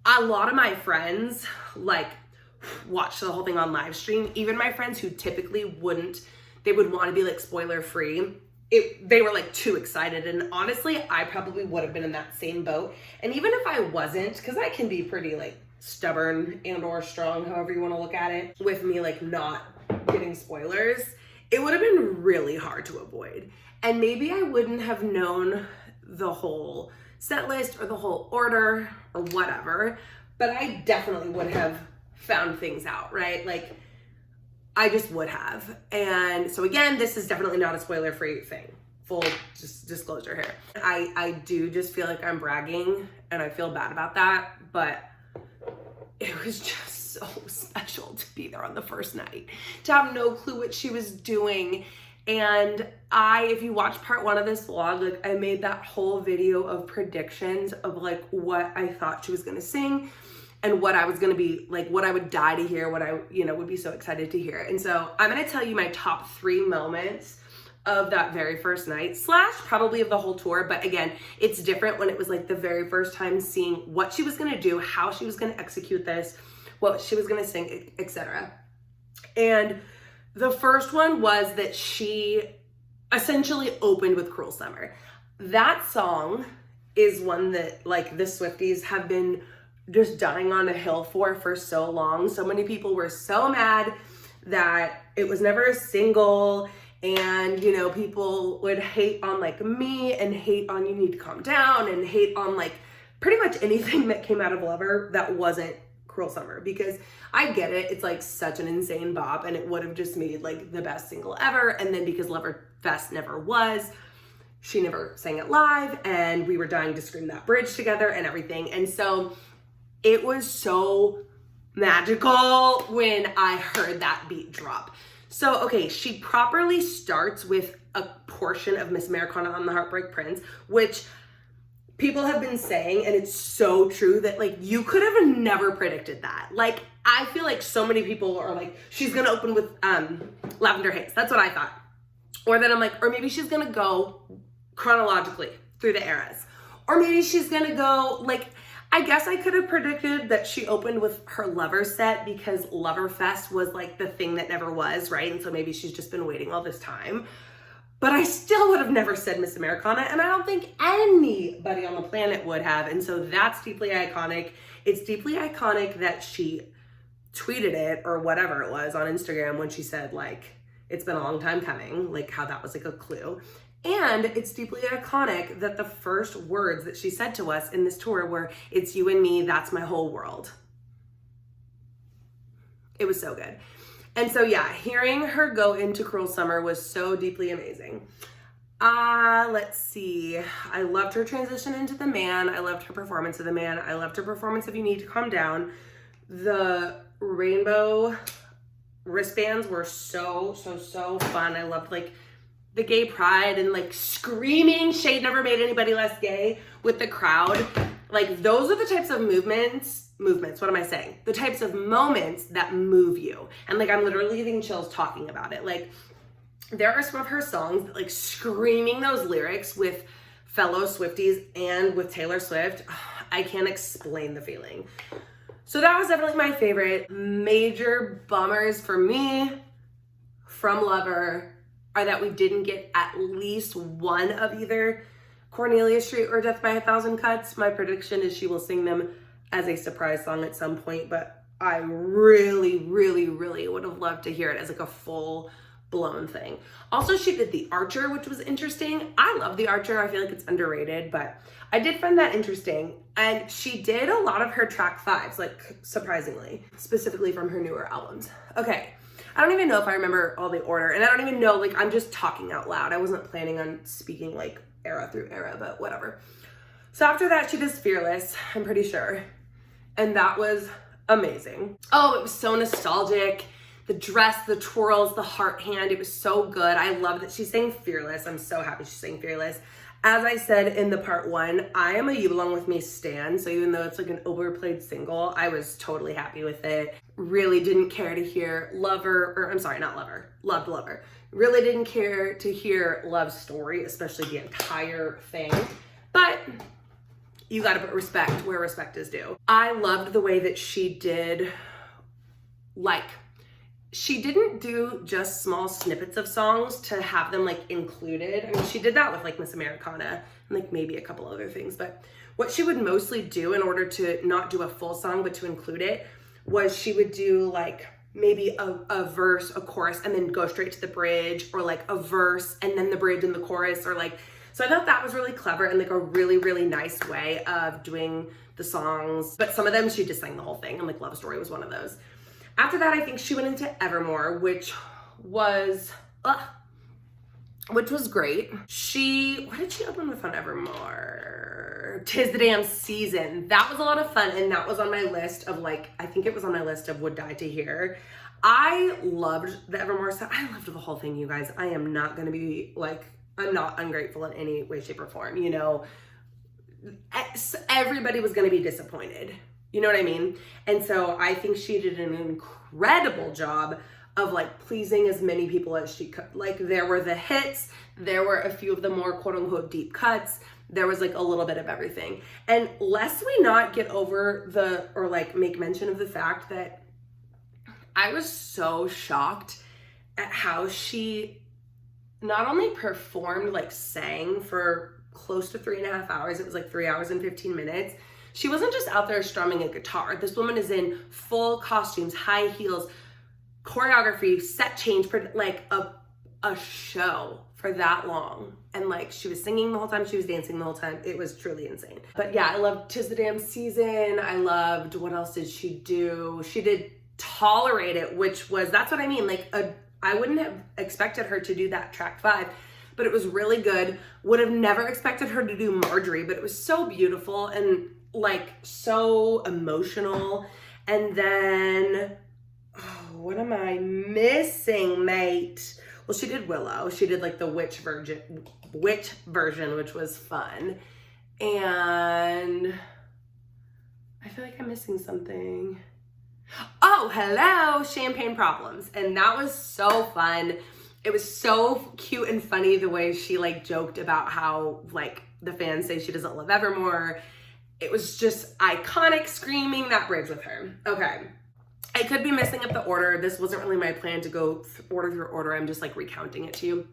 a lot of my friends like watched the whole thing on live stream. Even my friends who typically wouldn't, they would want to be like spoiler free. They were like too excited. And honestly, I probably would have been in that same boat. And even if I wasn't, because I can be pretty like stubborn and or strong, however you want to look at it, with me like not getting spoilers, it would have been really hard to avoid. And maybe I wouldn't have known the whole set list or the whole order or whatever, but I definitely would have found things out, right? Like, I just would have. And so again, this is definitely not a spoiler-free thing. Full disclosure here. I do just feel like I'm bragging and I feel bad about that, but it was just so special to be there on the first night, to have no clue what she was doing. And if you watch part 1 of this vlog, like I made that whole video of predictions of like what I thought she was gonna sing and what I was gonna be, like what I would die to hear, what I, would be so excited to hear. And so I'm gonna tell you my top 3 moments of that very first night, / probably of the whole tour. But again, it's different when it was like the very first time seeing what she was gonna do, how she was gonna execute this, what she was gonna sing, etc. And the first one was that she essentially opened with Cruel Summer. That song is one that like the Swifties have been just dying on a hill for so long. So many people were so mad that it was never a single, and you know, people would hate on like me and hate on You Need to Calm Down and hate on like pretty much anything that came out of Lover that wasn't Cruel Summer, because I get it, it's like such an insane bop and it would have just made like the best single ever, and then because Lover Fest never was, she never sang it live, and we were dying to scream that bridge together and everything. And so it was so magical when I heard that beat drop. So, okay, she properly starts with a portion of Miss Americana on the Heartbreak Prince, which people have been saying, and it's so true, that like you could have never predicted that. Like, I feel like so many people are like, she's gonna open with Lavender Haze. That's what I thought. Or then I'm like, or maybe she's gonna go chronologically through the eras. Or maybe she's gonna go like, I guess I could have predicted that she opened with her Lover set because Lover Fest was like the thing that never was, right? And so maybe she's just been waiting all this time. But I still would have never said Miss Americana, and I don't think anybody on the planet would have. And so that's deeply iconic. It's deeply iconic that she tweeted it or whatever it was on Instagram when she said like, it's been a long time coming, like how that was like a clue. And it's deeply iconic that the first words that she said to us in this tour were, "It's you and me, that's my whole world." It was so good. And so yeah, hearing her go into Cruel Summer was so deeply amazing. Let's see. I loved her transition into The Man. I loved her performance of The Man. I loved her performance of You Need to Calm Down. The rainbow wristbands were so fun. I loved like the gay pride and like screaming "Shade never made anybody less gay" with the crowd. Like those are the types of movements, what am I saying? The types of moments that move you. And like, I'm literally getting chills talking about it. Like there are some of her songs that like screaming those lyrics with fellow Swifties and with Taylor Swift. I can't explain the feeling. So that was definitely my favorite. Major bummers for me from Lover are that we didn't get at least one of either Cornelia Street or Death by a Thousand Cuts. My prediction is she will sing them as a surprise song at some point, but I really would have loved to hear it as like a full blown thing. Also, she did The Archer, which was interesting. I love The Archer. I feel like it's underrated, but I did find that interesting. And she did a lot of her track fives, like surprisingly, specifically from her newer albums. Okay. I don't even know if I remember all the order, and I don't even know, like, I'm just talking out loud. I wasn't planning on speaking like era through era, but whatever. So after that, she does Fearless, I'm pretty sure. And that was amazing. Oh, it was so nostalgic. The dress, the twirls, the heart hand, it was so good. I love that she sang Fearless. I'm so happy she sang Fearless. As I said in the part one, I am a You Belong With Me stan, so even though it's like an overplayed single, I was totally happy with it. Really didn't care to hear Lover, or I'm sorry, not Lover, loved Lover. Really didn't care to hear Love Story, especially the entire thing. But you gotta put respect where respect is due. I loved the way that she did, like, she didn't do just small snippets of songs to have them like included. I mean, she did that with like Miss Americana and like maybe a couple other things, but what she would mostly do in order to not do a full song, but to include it, was she would do like maybe a verse, a chorus, and then go straight to the bridge, or like a verse and then the bridge and the chorus, or like, so I thought that was really clever and like a really nice way of doing the songs. But some of them, she just sang the whole thing, and like Love Story was one of those. After that, I think she went into Evermore, which was great. What did she open with on Evermore? 'Tis the Damn Season. That was a lot of fun, and that was on my list of like, I think it was on my list of Would Die to Hear. I loved the Evermore set. I loved the whole thing, you guys. I am not gonna be like, I'm not ungrateful in any way, shape, or form, you know? Everybody was gonna be disappointed. You know what I mean? And so I think she did an incredible job of like pleasing as many people as she could. Like there were the hits, there were a few of the more quote unquote deep cuts. There was like a little bit of everything. And lest we not get over or like make mention of the fact that I was so shocked at how she not only performed, like sang for close to 3.5 hours. It was like 3 hours and 15 minutes. She wasn't just out there strumming a guitar. This woman is in full costumes, high heels, choreography, set change, like a show for that long. And like she was singing the whole time, she was dancing the whole time. It was truly insane. But yeah, I loved 'Tis the Damn Season. I loved, what else did she do? She did Tolerate It, which was, that's what I mean. Like I wouldn't have expected her to do that track 5, but it was really good. Would have never expected her to do Marjorie, but it was so beautiful and like so emotional. And then, oh, what am I missing, mate? Well, she did Willow. She did like the witch version, which was fun. And I feel like I'm missing something. Oh, hello, Champagne Problems. And that was so fun. It was so cute and funny the way she like joked about how like the fans say she doesn't love Evermore. It was just iconic, screaming that bridge with her. Okay. I could be messing up the order. This wasn't really my plan to go order through order. I'm just like recounting it to you.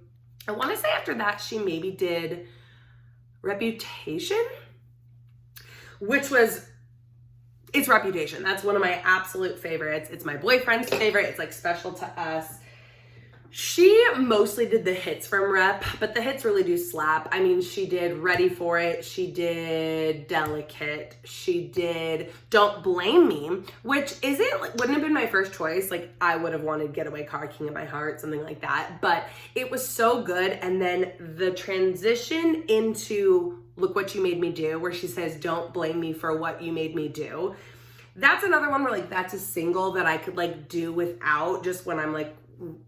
I want to say after that, she maybe did Reputation, which was, it's Reputation. That's one of my absolute favorites. It's my boyfriend's favorite. It's like special to us. She mostly did the hits from Rep, but the hits really do slap. I mean, she did Ready for It. She did Delicate. She did Don't Blame Me, which wouldn't have been my first choice. Like I would have wanted Getaway Car, King of My Heart, something like that. But it was so good. And then the transition into Look What You Made Me Do, where she says, don't blame me for what you made me do. That's another one where like, that's a single that I could like do without, just when I'm like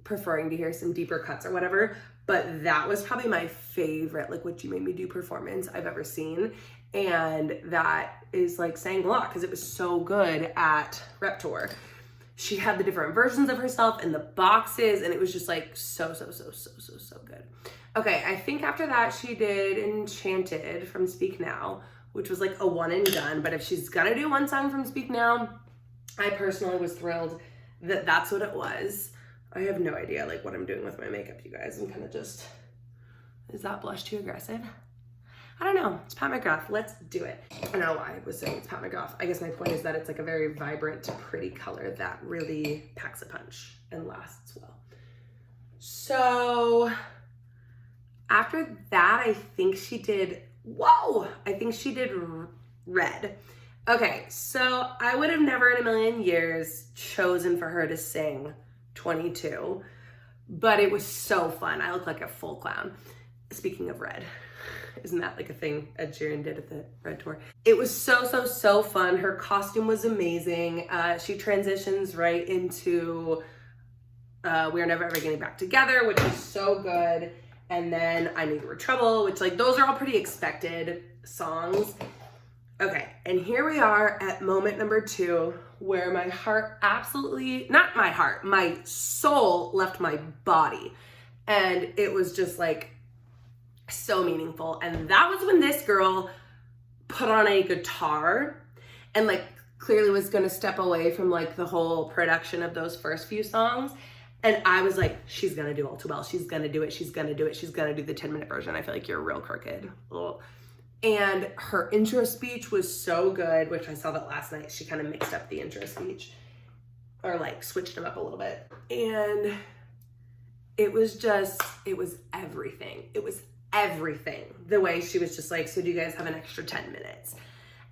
preferring to hear some deeper cuts or whatever. But that was probably my favorite Like What You Made Me Do performance I've ever seen. And that is like saying a lot because it was so good at Rep Tour. She had the different versions of herself in the boxes and it was just like so good. Okay, I think after that she did Enchanted from Speak Now, which was like a one and done. But if she's gonna do one song from Speak Now, I personally was thrilled that that's what it was. I have no idea like what I'm doing with my makeup, you guys. I'm kind of just, is that blush too aggressive? I don't know, it's Pat McGrath, let's do it. I don't know why I was saying it's Pat McGrath. I guess my point is that it's like a very vibrant, pretty color that really packs a punch and lasts well. So after that, I think she did, Red. Okay, so I would have never in a million years chosen for her to sing 22, but it was so fun. I look like a full clown. Speaking of Red, isn't that like a thing Ed Sheeran did at the Red Tour? It was so fun. Her costume was amazing. She transitions right into We're Never Ever Getting Back Together, which is so good. And then I Knew You Were Trouble, which like those are all pretty expected songs. Okay, and here we are at moment number 2, where my heart absolutely, not my heart, my soul left my body. And it was just like so meaningful. And that was when this girl put on a guitar and like clearly was gonna step away from like the whole production of those first few songs. And I was like, she's gonna do All Too Well. She's gonna do it. She's gonna do it. She's gonna do the 10-minute version. I feel like you're real crooked. Ugh. And her intro speech was so good, which I saw that last night. She kind of mixed up the intro speech or like switched them up a little bit. And it was everything. It was everything. The way she was just like, so do you guys have an extra 10 minutes?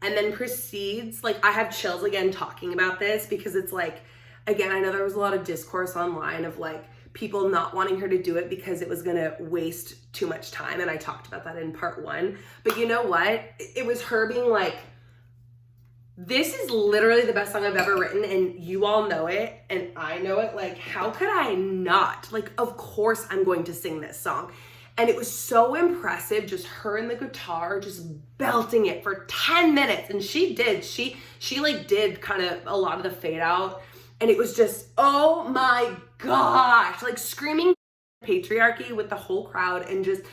And then proceeds, like I have chills again talking about this because it's like, again, I know there was a lot of discourse online of like people not wanting her to do it because it was gonna waste too much time. And I talked about that in part 1. But you know what? It was her being like, this is literally the best song I've ever written and you all know it and I know it. Like, how could I not? Like, of course I'm going to sing this song. And it was so impressive, just her and the guitar, just belting it for 10 minutes. And she did, she like did kind of a lot of the fade out. And it was just, oh my gosh, like screaming patriarchy with the whole crowd and just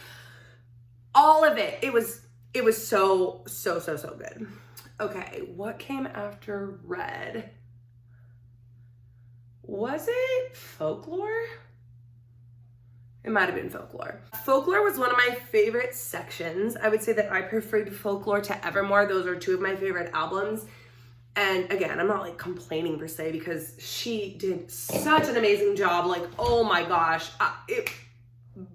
all of it. It was so good. Okay, what came after Red? Was it Folklore? It might have been Folklore. Folklore was one of my favorite sections. I would say that I preferred Folklore to Evermore. Those are 2 of my favorite albums. And again, I'm not like complaining per se because she did such an amazing job. Like, oh my gosh,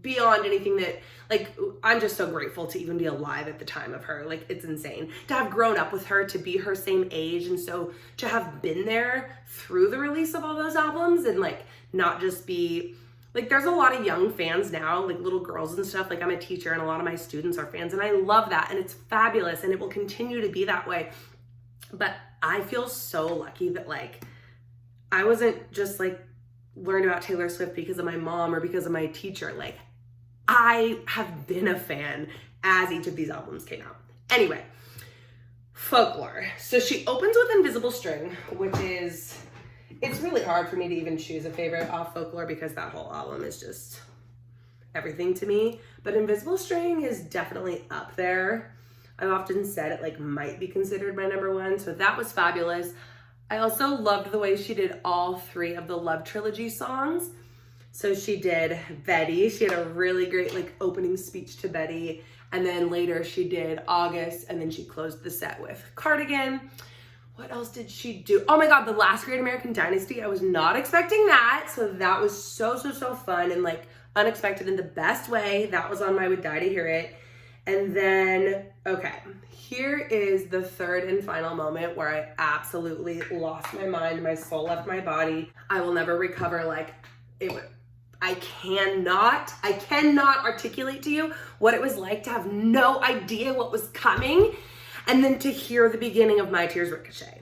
beyond anything that, like, I'm just so grateful to even be alive at the time of her. Like, it's insane to have grown up with her, to be her same age, and so to have been there through the release of all those albums, and like not just be like, there's a lot of young fans now, like little girls and stuff. Like, I'm a teacher and a lot of my students are fans, and I love that, and it's fabulous, and it will continue to be that way. But I feel so lucky that like I wasn't just like learned about Taylor Swift because of my mom or because of my teacher. Like, I have been a fan as each of these albums came out. Anyway, Folklore. So she opens with Invisible String, which is, it's really hard for me to even choose a favorite off Folklore because that whole album is just everything to me. But Invisible String is definitely up there. I've often said it like might be considered my number one, so that was fabulous. I also loved the way she did all 3 of the Love Trilogy songs. So she did Betty. She had a really great like opening speech to Betty. And then later she did August, and then she closed the set with Cardigan. What else did she do? Oh my God, The Last Great American Dynasty. I was not expecting that. So that was so fun and like unexpected in the best way. That was on my Would Die to Hear It. And then, okay, here is the third and final moment where I absolutely lost my mind. My soul left my body. I will never recover. Like, I cannot articulate to you what it was like to have no idea what was coming, and then to hear the beginning of My Tears Ricochet.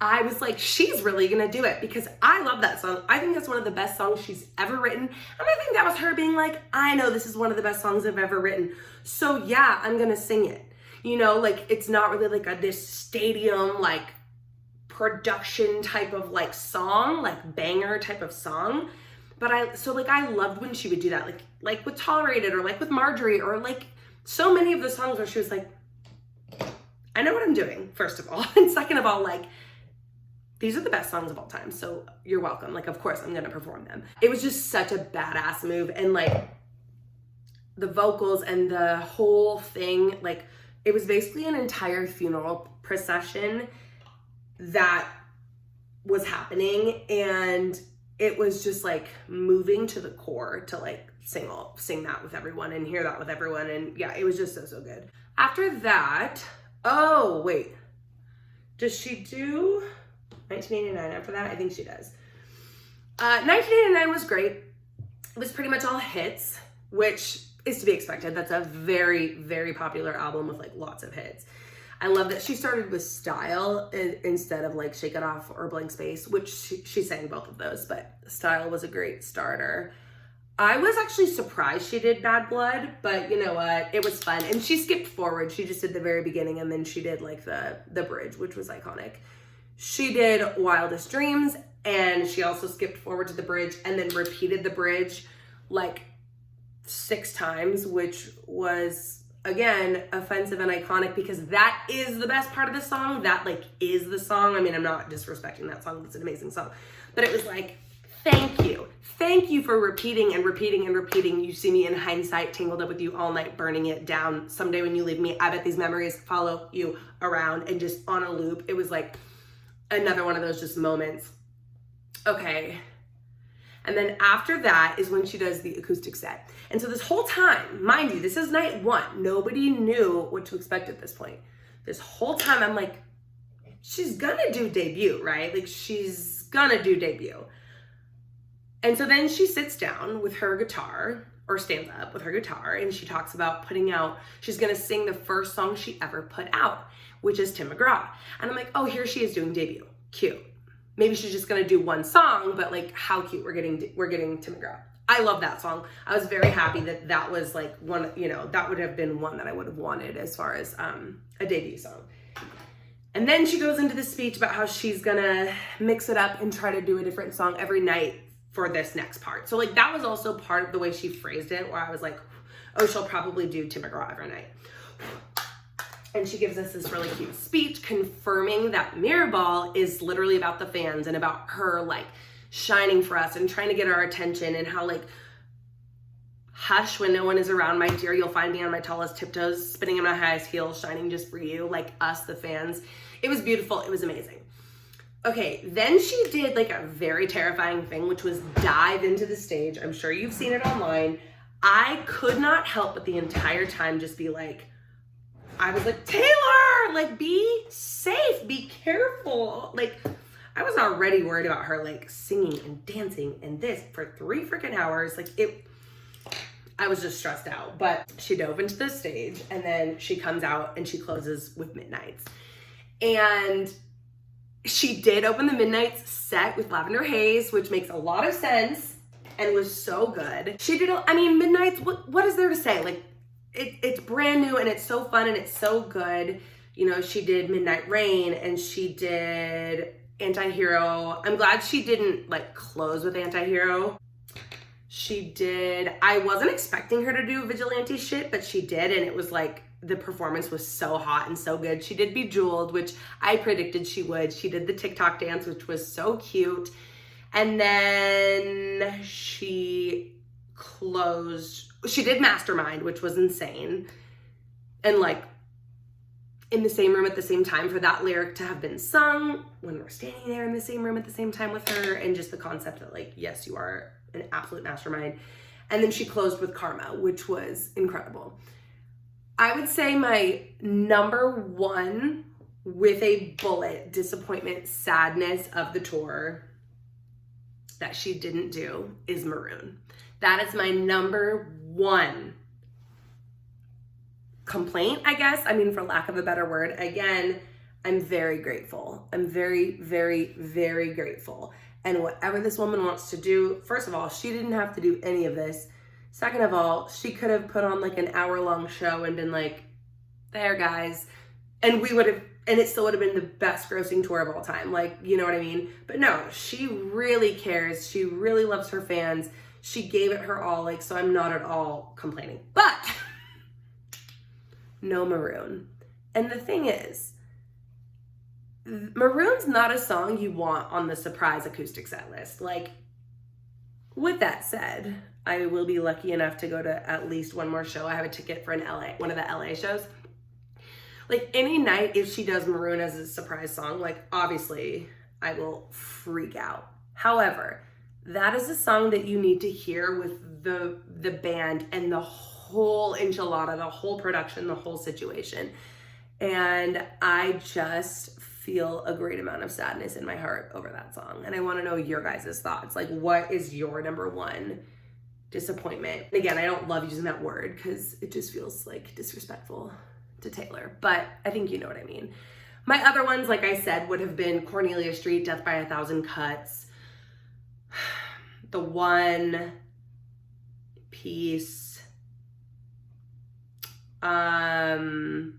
I was like, she's really gonna do it, because I love that song. I think that's one of the best songs she's ever written. And I think that was her being like, I know this is one of the best songs I've ever written. So yeah, I'm gonna sing it. You know, like, it's not really like this stadium, like production type of like song, like banger type of song. But I loved when she would do that, like with Tolerated, or like with Marjorie, or like so many of the songs where she was like, I know what I'm doing, first of all. And second of all, like, these are the best songs of all time, so you're welcome. Like, of course I'm gonna perform them. It was just such a badass move, and like the vocals and the whole thing, like it was basically an entire funeral procession that was happening, and it was just like moving to the core to like sing that with everyone and hear that with everyone, and yeah, it was just so good. After that, oh wait, does she do 1989 after that? I think she does. 1989 was great. It was pretty much all hits, which is to be expected. That's a very popular album with like lots of hits. I love that she started with Style instead of like Shake It Off or Blank Space, which she sang both of those, but Style was a great starter. I was actually surprised she did Bad Blood, but you know what? It was fun. And she skipped forward. She just did the very beginning, and then she did like the bridge, which was iconic. She did Wildest Dreams, and she also skipped forward to the bridge and then repeated the bridge like 6 times, which was, again, offensive and iconic, because that is the best part of the song. That like is the song. I mean, I'm not disrespecting that song. It's an amazing song. But it was like, thank you. Thank you for repeating and repeating and repeating. You see me in hindsight, tangled up with you all night, burning it down. Someday when you leave me, I bet these memories follow you around and just on a loop. It was like another one of those just moments. Okay. And then after that is when she does the acoustic set. And so this whole time, mind you, this is night 1. Nobody knew what to expect at this point. This whole time I'm like, she's gonna do debut, right? Like, she's gonna do debut. And so then she sits down with her guitar, or stands up with her guitar, and she talks about putting out, she's gonna sing the first song she ever put out, which is Tim McGraw. And I'm like, oh, here she is doing debut. Cute. Maybe she's just gonna do one song, but like, how cute, we're getting Tim McGraw. I love that song. I was very happy that that was like one, you know, that would have been one that I would have wanted as far as a debut song. And then she goes into the speech about how she's gonna mix it up and try to do a different song every night for this next part. So like, that was also part of the way she phrased it, where I was like, oh, she'll probably do Tim McGraw every night. And she gives us this really cute speech confirming that Mirrorball is literally about the fans and about her like shining for us and trying to get our attention, and how Hush when no one is around, my dear, you'll find me on my tallest tiptoes, spinning in my highest heels, shining just for you, like us, the fans. It was beautiful. It was amazing. Okay, then she did like a very terrifying thing, which was dive into the stage. I'm sure you've seen it online. I could not help but the entire time just be like, I was like, Taylor, like, be safe, be careful. Like, I was already worried about her like singing and dancing and this for 3 freaking hours. Like I was just stressed out, but she dove into the stage and then she comes out and she closes with Midnights. And she did open the Midnights set with Lavender Haze, which makes a lot of sense and was so good. She did, I mean, Midnights, what is there to say? Like, it's brand new and it's so fun and it's so good. You know, she did Midnight Rain and she did Anti-Hero. I'm glad she didn't like close with Anti-Hero. She did, I wasn't expecting her to do Vigilante shit, but she did, and it was like, the performance was so hot and so good. She did Bejeweled, which I predicted she would. She did the TikTok dance, which was so cute. And then she did Mastermind, which was insane. And like, in the same room at the same time, for that lyric to have been sung when we're standing there in the same room at the same time with her, and just the concept that like, yes, you are an absolute mastermind. And then she closed with Karma, which was incredible. I would say my number one with a bullet disappointment, sadness of the tour that she didn't do is Maroon. That is my number one complaint, I guess. I mean, for lack of a better word. Again, I'm very grateful. I'm very, very, very grateful. And whatever this woman wants to do, first of all, she didn't have to do any of this. Second of all, she could have put on like an hour-long show and been like, there, guys. And we would have, and it still would have been the best grossing tour of all time. Like, you know what I mean? But no, she really cares. She really loves her fans. She gave it her all. Like, so I'm not at all complaining. But no Maroon. And the thing is, Maroon's not a song you want on the surprise acoustic set list. Like, with that said, I will be lucky enough to go to at least one more show. I have a ticket for one of the LA shows. Like, any night, if she does Maroon as a surprise song, like, obviously, I will freak out. However, that is a song that you need to hear with the band and the whole enchilada, the whole production, the whole situation. And I just feel a great amount of sadness in my heart over that song. And I want to know your guys' thoughts. Like, what is your number one disappointment? And again, I don't love using that word because it just feels like disrespectful to Taylor, but I think you know what I mean. My other ones, like I said, would have been Cornelia Street, Death by a Thousand Cuts, The One Piece, Ivy,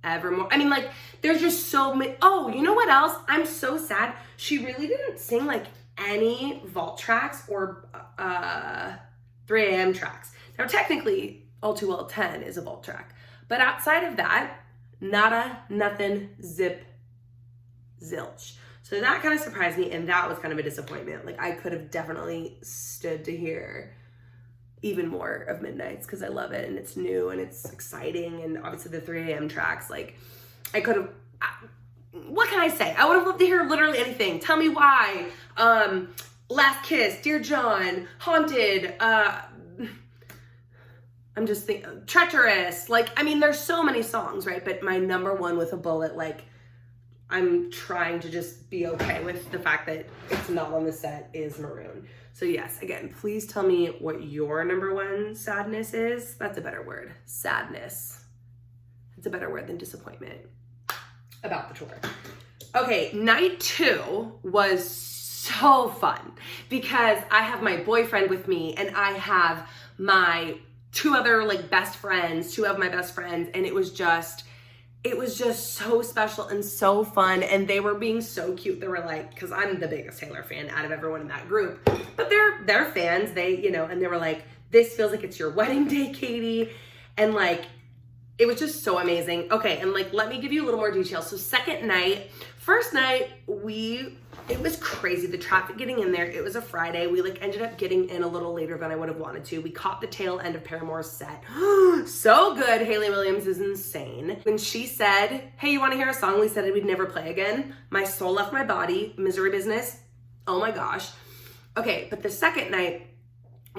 Evermore. I mean, like, there's just so many. Oh, you know what else? I'm so sad. She really didn't sing like any vault tracks or 3 a.m. tracks. Now, technically, All Too Well 10 is a vault track. But outside of that, nada, nothing, zip, zilch. So that kind of surprised me, and that was kind of a disappointment. Like, I could have definitely stood to hear even more of Midnights because I love it and it's new and it's exciting, and obviously the 3 a.m. tracks, like, I could have, what can I say? I would have loved to hear literally anything. Tell Me Why, Last Kiss, Dear John, Haunted, I'm just thinking, Treacherous. Like, I mean, there's so many songs, right? But my number one with a bullet, like, I'm trying to just be okay with the fact that it's not on the set, is Maroon. So yes, again, please tell me what your number one sadness is. That's a better word. Sadness. It's a better word than disappointment about the tour. Okay, night 2 was so fun because I have my boyfriend with me and I have my two other like best friends, two of my best friends, and it was just so special and so fun, and they were being so cute. They were like, because I'm the biggest Taylor fan out of everyone in that group, but they're fans, they, you know, and they were like, this feels like it's your wedding day, Katie, and like, it was just so amazing. Okay, and like, let me give you a little more detail. So second night, first night, we It was crazy, the traffic getting in there. It was a Friday. We like ended up getting in a little later than I would have wanted to. We caught the tail end of Paramore's set. So good. Hayley Williams is insane. When she said, hey, you want to hear a song we said we'd never play again? My soul left my body. Misery Business. Oh my gosh. Okay, but the second night,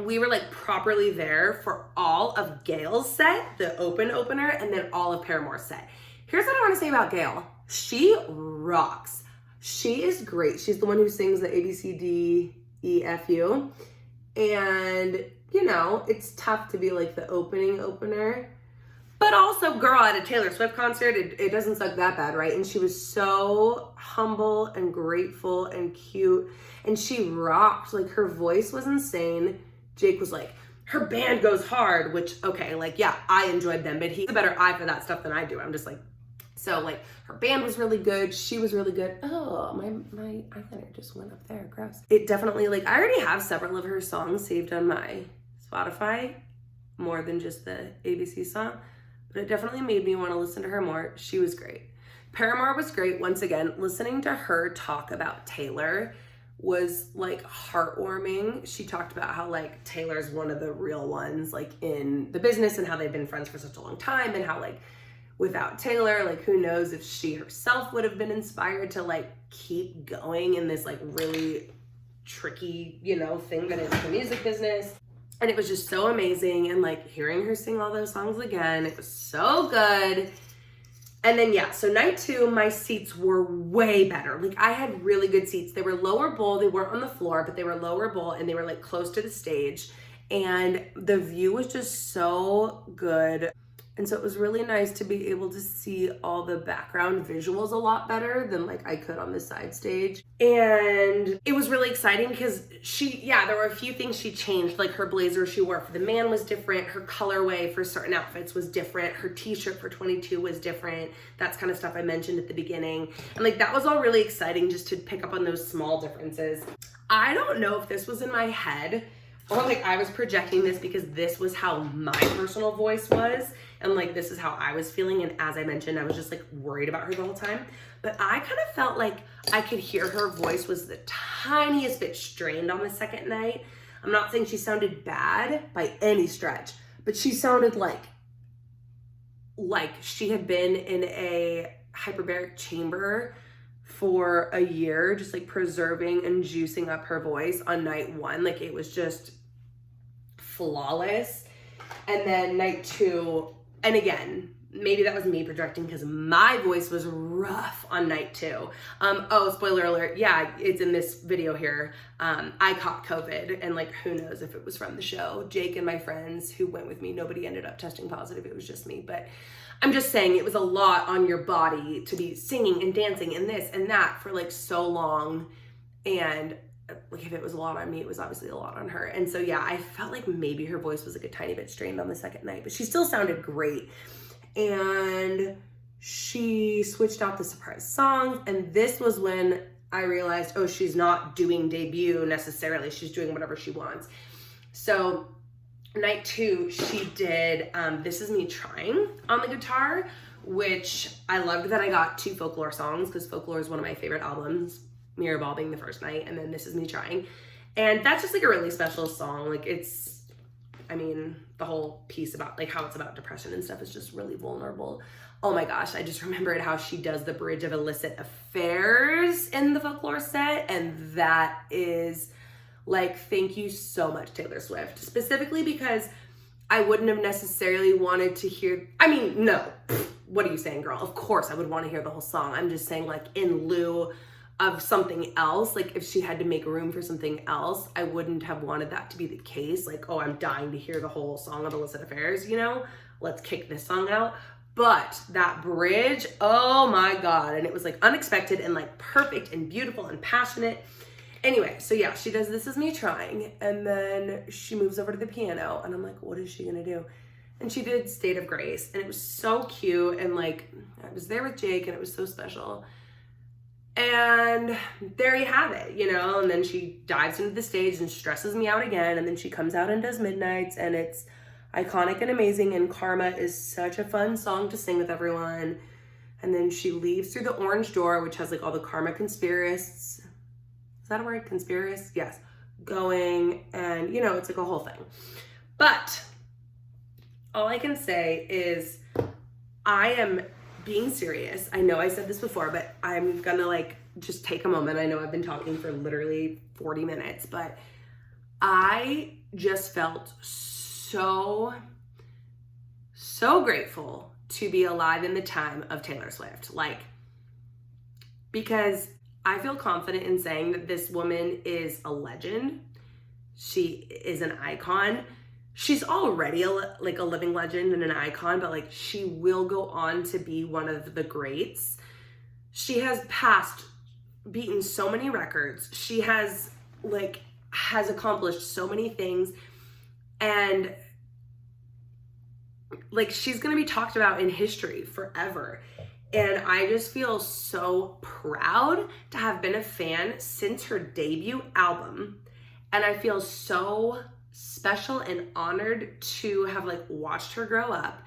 we were like properly there for all of Gail's set, the opener, and then all of Paramore's set. Here's what I want to say about Gail. She rocks. She is great. She's the one who sings the ABCDEFU. And, you know, it's tough to be like the opener. But also, girl, at a Taylor Swift concert, it doesn't suck that bad, right? And she was so humble and grateful and cute. And she rocked. Like, her voice was insane. Jake was like, her band goes hard, which, okay, like, yeah, I enjoyed them. But he's a better eye for that stuff than I do. I'm just like, so like her band was really good. She was really good. Oh, my eyeliner just went up there. Gross. It definitely, like, I already have several of her songs saved on my Spotify, more than just the ABC song, but it definitely made me want to listen to her more. She was great. Paramore was great. Once again, listening to her talk about Taylor was like heartwarming. She talked about how like Taylor's one of the real ones like in the business and how they've been friends for such a long time, and how like without Taylor, like who knows if she herself would have been inspired to like keep going in this like really tricky, you know, thing that is the music business. And it was just so amazing. And like hearing her sing all those songs again, it was so good. And then yeah, so night 2, my seats were way better. Like I had really good seats. They were lower bowl. They weren't on the floor, but they were lower bowl and they were like close to the stage. And the view was just so good. And so it was really nice to be able to see all the background visuals a lot better than like I could on the side stage. And it was really exciting because there were a few things she changed. Like her blazer she wore for the man was different. Her colorway for certain outfits was different. Her t-shirt for 22 was different. That's kind of stuff I mentioned at the beginning. And like that was all really exciting just to pick up on those small differences. I don't know if this was in my head or like I was projecting this because this was how my personal voice was. And like, this is how I was feeling. And as I mentioned, I was just like worried about her the whole time. But I kind of felt like I could hear her voice was the tiniest bit strained on the second night. I'm not saying she sounded bad by any stretch, but she sounded like she had been in a hyperbaric chamber for a year, just like preserving and juicing up her voice on night 1. Like it was just flawless. And then night 2, and again, maybe that was me projecting because my voice was rough on night 2. Oh, spoiler alert. Yeah, it's in this video here. I caught COVID, and like, who knows if it was from the show. Jake and my friends who went with me, nobody ended up testing positive. It was just me. But I'm just saying it was a lot on your body to be singing and dancing and this and that for like so long. And like if it was a lot on me, it was obviously a lot on her. And so yeah, I felt like maybe her voice was like a tiny bit strained on the second night, but she still sounded great. And she switched out the surprise songs, and this was when I realized, oh, she's not doing debut necessarily, she's doing whatever she wants. So night 2, she did This Is Me Trying on the guitar, which I loved that I got 2 Folklore songs because Folklore is one of my favorite albums. Mirror Ball being the first night, and then This Is Me Trying. And that's just like a really special song. Like it's, I mean, the whole piece about like how it's about depression and stuff is just really vulnerable. Oh my gosh, I just remembered how she does the bridge of Illicit Affairs in the Folklore set, and that is like, thank you so much, Taylor Swift. Specifically because I wouldn't have necessarily wanted to hear, I mean, no, what are you saying, girl? Of course I would want to hear the whole song. I'm just saying like in lieu of something else, like if she had to make room for something else, I wouldn't have wanted that to be the case. Like, oh, I'm dying to hear the whole song of Illicit Affairs, you know? Let's kick this song out. But that bridge, oh my God. And it was like unexpected and like perfect and beautiful and passionate. Anyway, so yeah, she does This Is Me Trying, and then she moves over to the piano, and I'm like, what is she gonna do? And she did State of Grace, and it was so cute, and like, I was there with Jake, and it was so special. And there you have it, you know? And then she dives into the stage and stresses me out again. And then she comes out and does Midnights, and it's iconic and amazing. And Karma is such a fun song to sing with everyone. And then she leaves through the orange door, which has like all the Karma conspiracists is that a word? Conspiracy? Yes. Going, and you know, it's like a whole thing. But all I can say is I am being serious. I know I said this before, but I'm gonna like just take a moment. I know I've been talking for literally 40 minutes, but I just felt so grateful to be alive in the time of Taylor Swift. Like, because I feel confident in saying that this woman is a legend. She is an icon. She's already a living legend and an icon, but like she will go on to be one of the greats. She has beaten so many records. She has accomplished so many things, and like she's gonna be talked about in history forever. And I just feel so proud to have been a fan since her debut album. And I feel so special and honored to have like watched her grow up,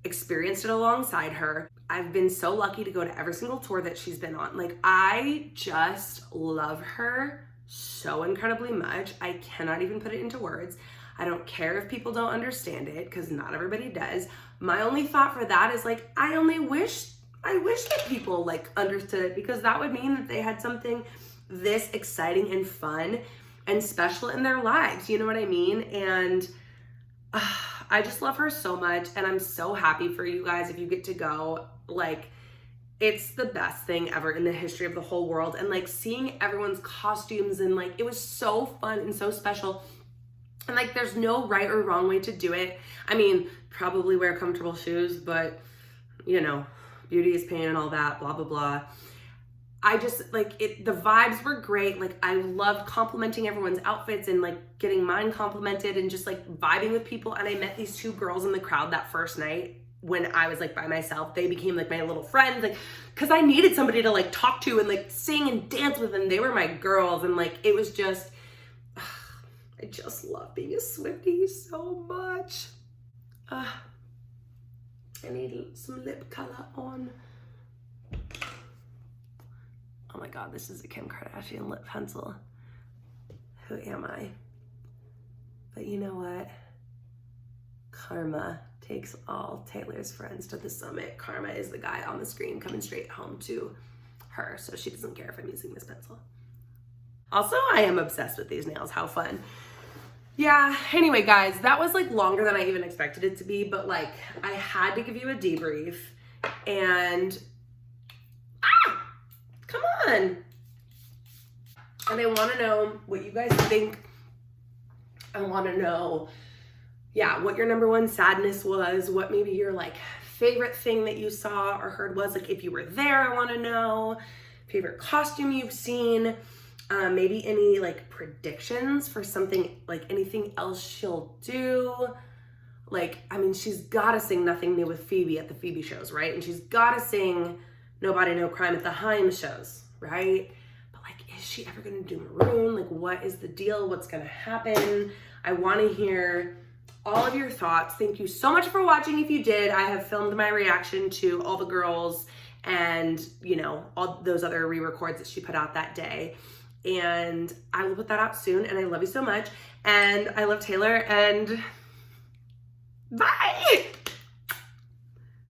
experienced it alongside her. I've been so lucky to go to every single tour that she's been on. Like, I just love her so incredibly much. I cannot even put it into words. I don't care if people don't understand it, because not everybody does. My only thought for that is like, I wish that people like understood it, because that would mean that they had something this exciting and fun and special in their lives. You know what I mean? And I just love her so much, and I'm so happy for you guys if you get to go. Like, it's the best thing ever in the history of the whole world. And like seeing everyone's costumes, and like it was so fun and so special. And like there's no right or wrong way to do it. I mean, probably wear comfortable shoes, but you know, beauty is pain and all that, blah, blah, blah. I just like it, the vibes were great. Like I loved complimenting everyone's outfits and like getting mine complimented and just like vibing with people. And I met these two girls in the crowd that first night when I was like by myself. They became like my little friends, like, cause I needed somebody to like talk to and like sing and dance with, and they were my girls. And like, it was just, I just love being a Swiftie so much. I need some lip color on. Oh my God, this is a Kim Kardashian lip pencil. Who am I? But you know what? Karma takes all Taylor's friends to the summit. Karma is the guy on the screen coming straight home to her, so she doesn't care if I'm using this pencil. Also, I am obsessed with these nails. How fun. Yeah, anyway, guys, that was like longer than I even expected it to be, but like I had to give you a debrief, and come on. And I want to know what you guys think. I want to know, yeah, what your number one sadness was, what maybe your like favorite thing that you saw or heard was. Like if you were there, I want to know favorite costume you've seen. Maybe any like predictions for something, like anything else she'll do. Like, I mean, she's got to sing Nothing New with Phoebe at the Phoebe shows, right? And she's got to sing Nobody No Crime at the Haim shows, right? But like, is she ever gonna do Maroon? Like, what is the deal? What's gonna happen? I wanna hear all of your thoughts. Thank you so much for watching. If you did, I have filmed my reaction to all the girls and, you know, all those other re-records that she put out that day. And I will put that out soon, and I love you so much. And I love Taylor, and bye!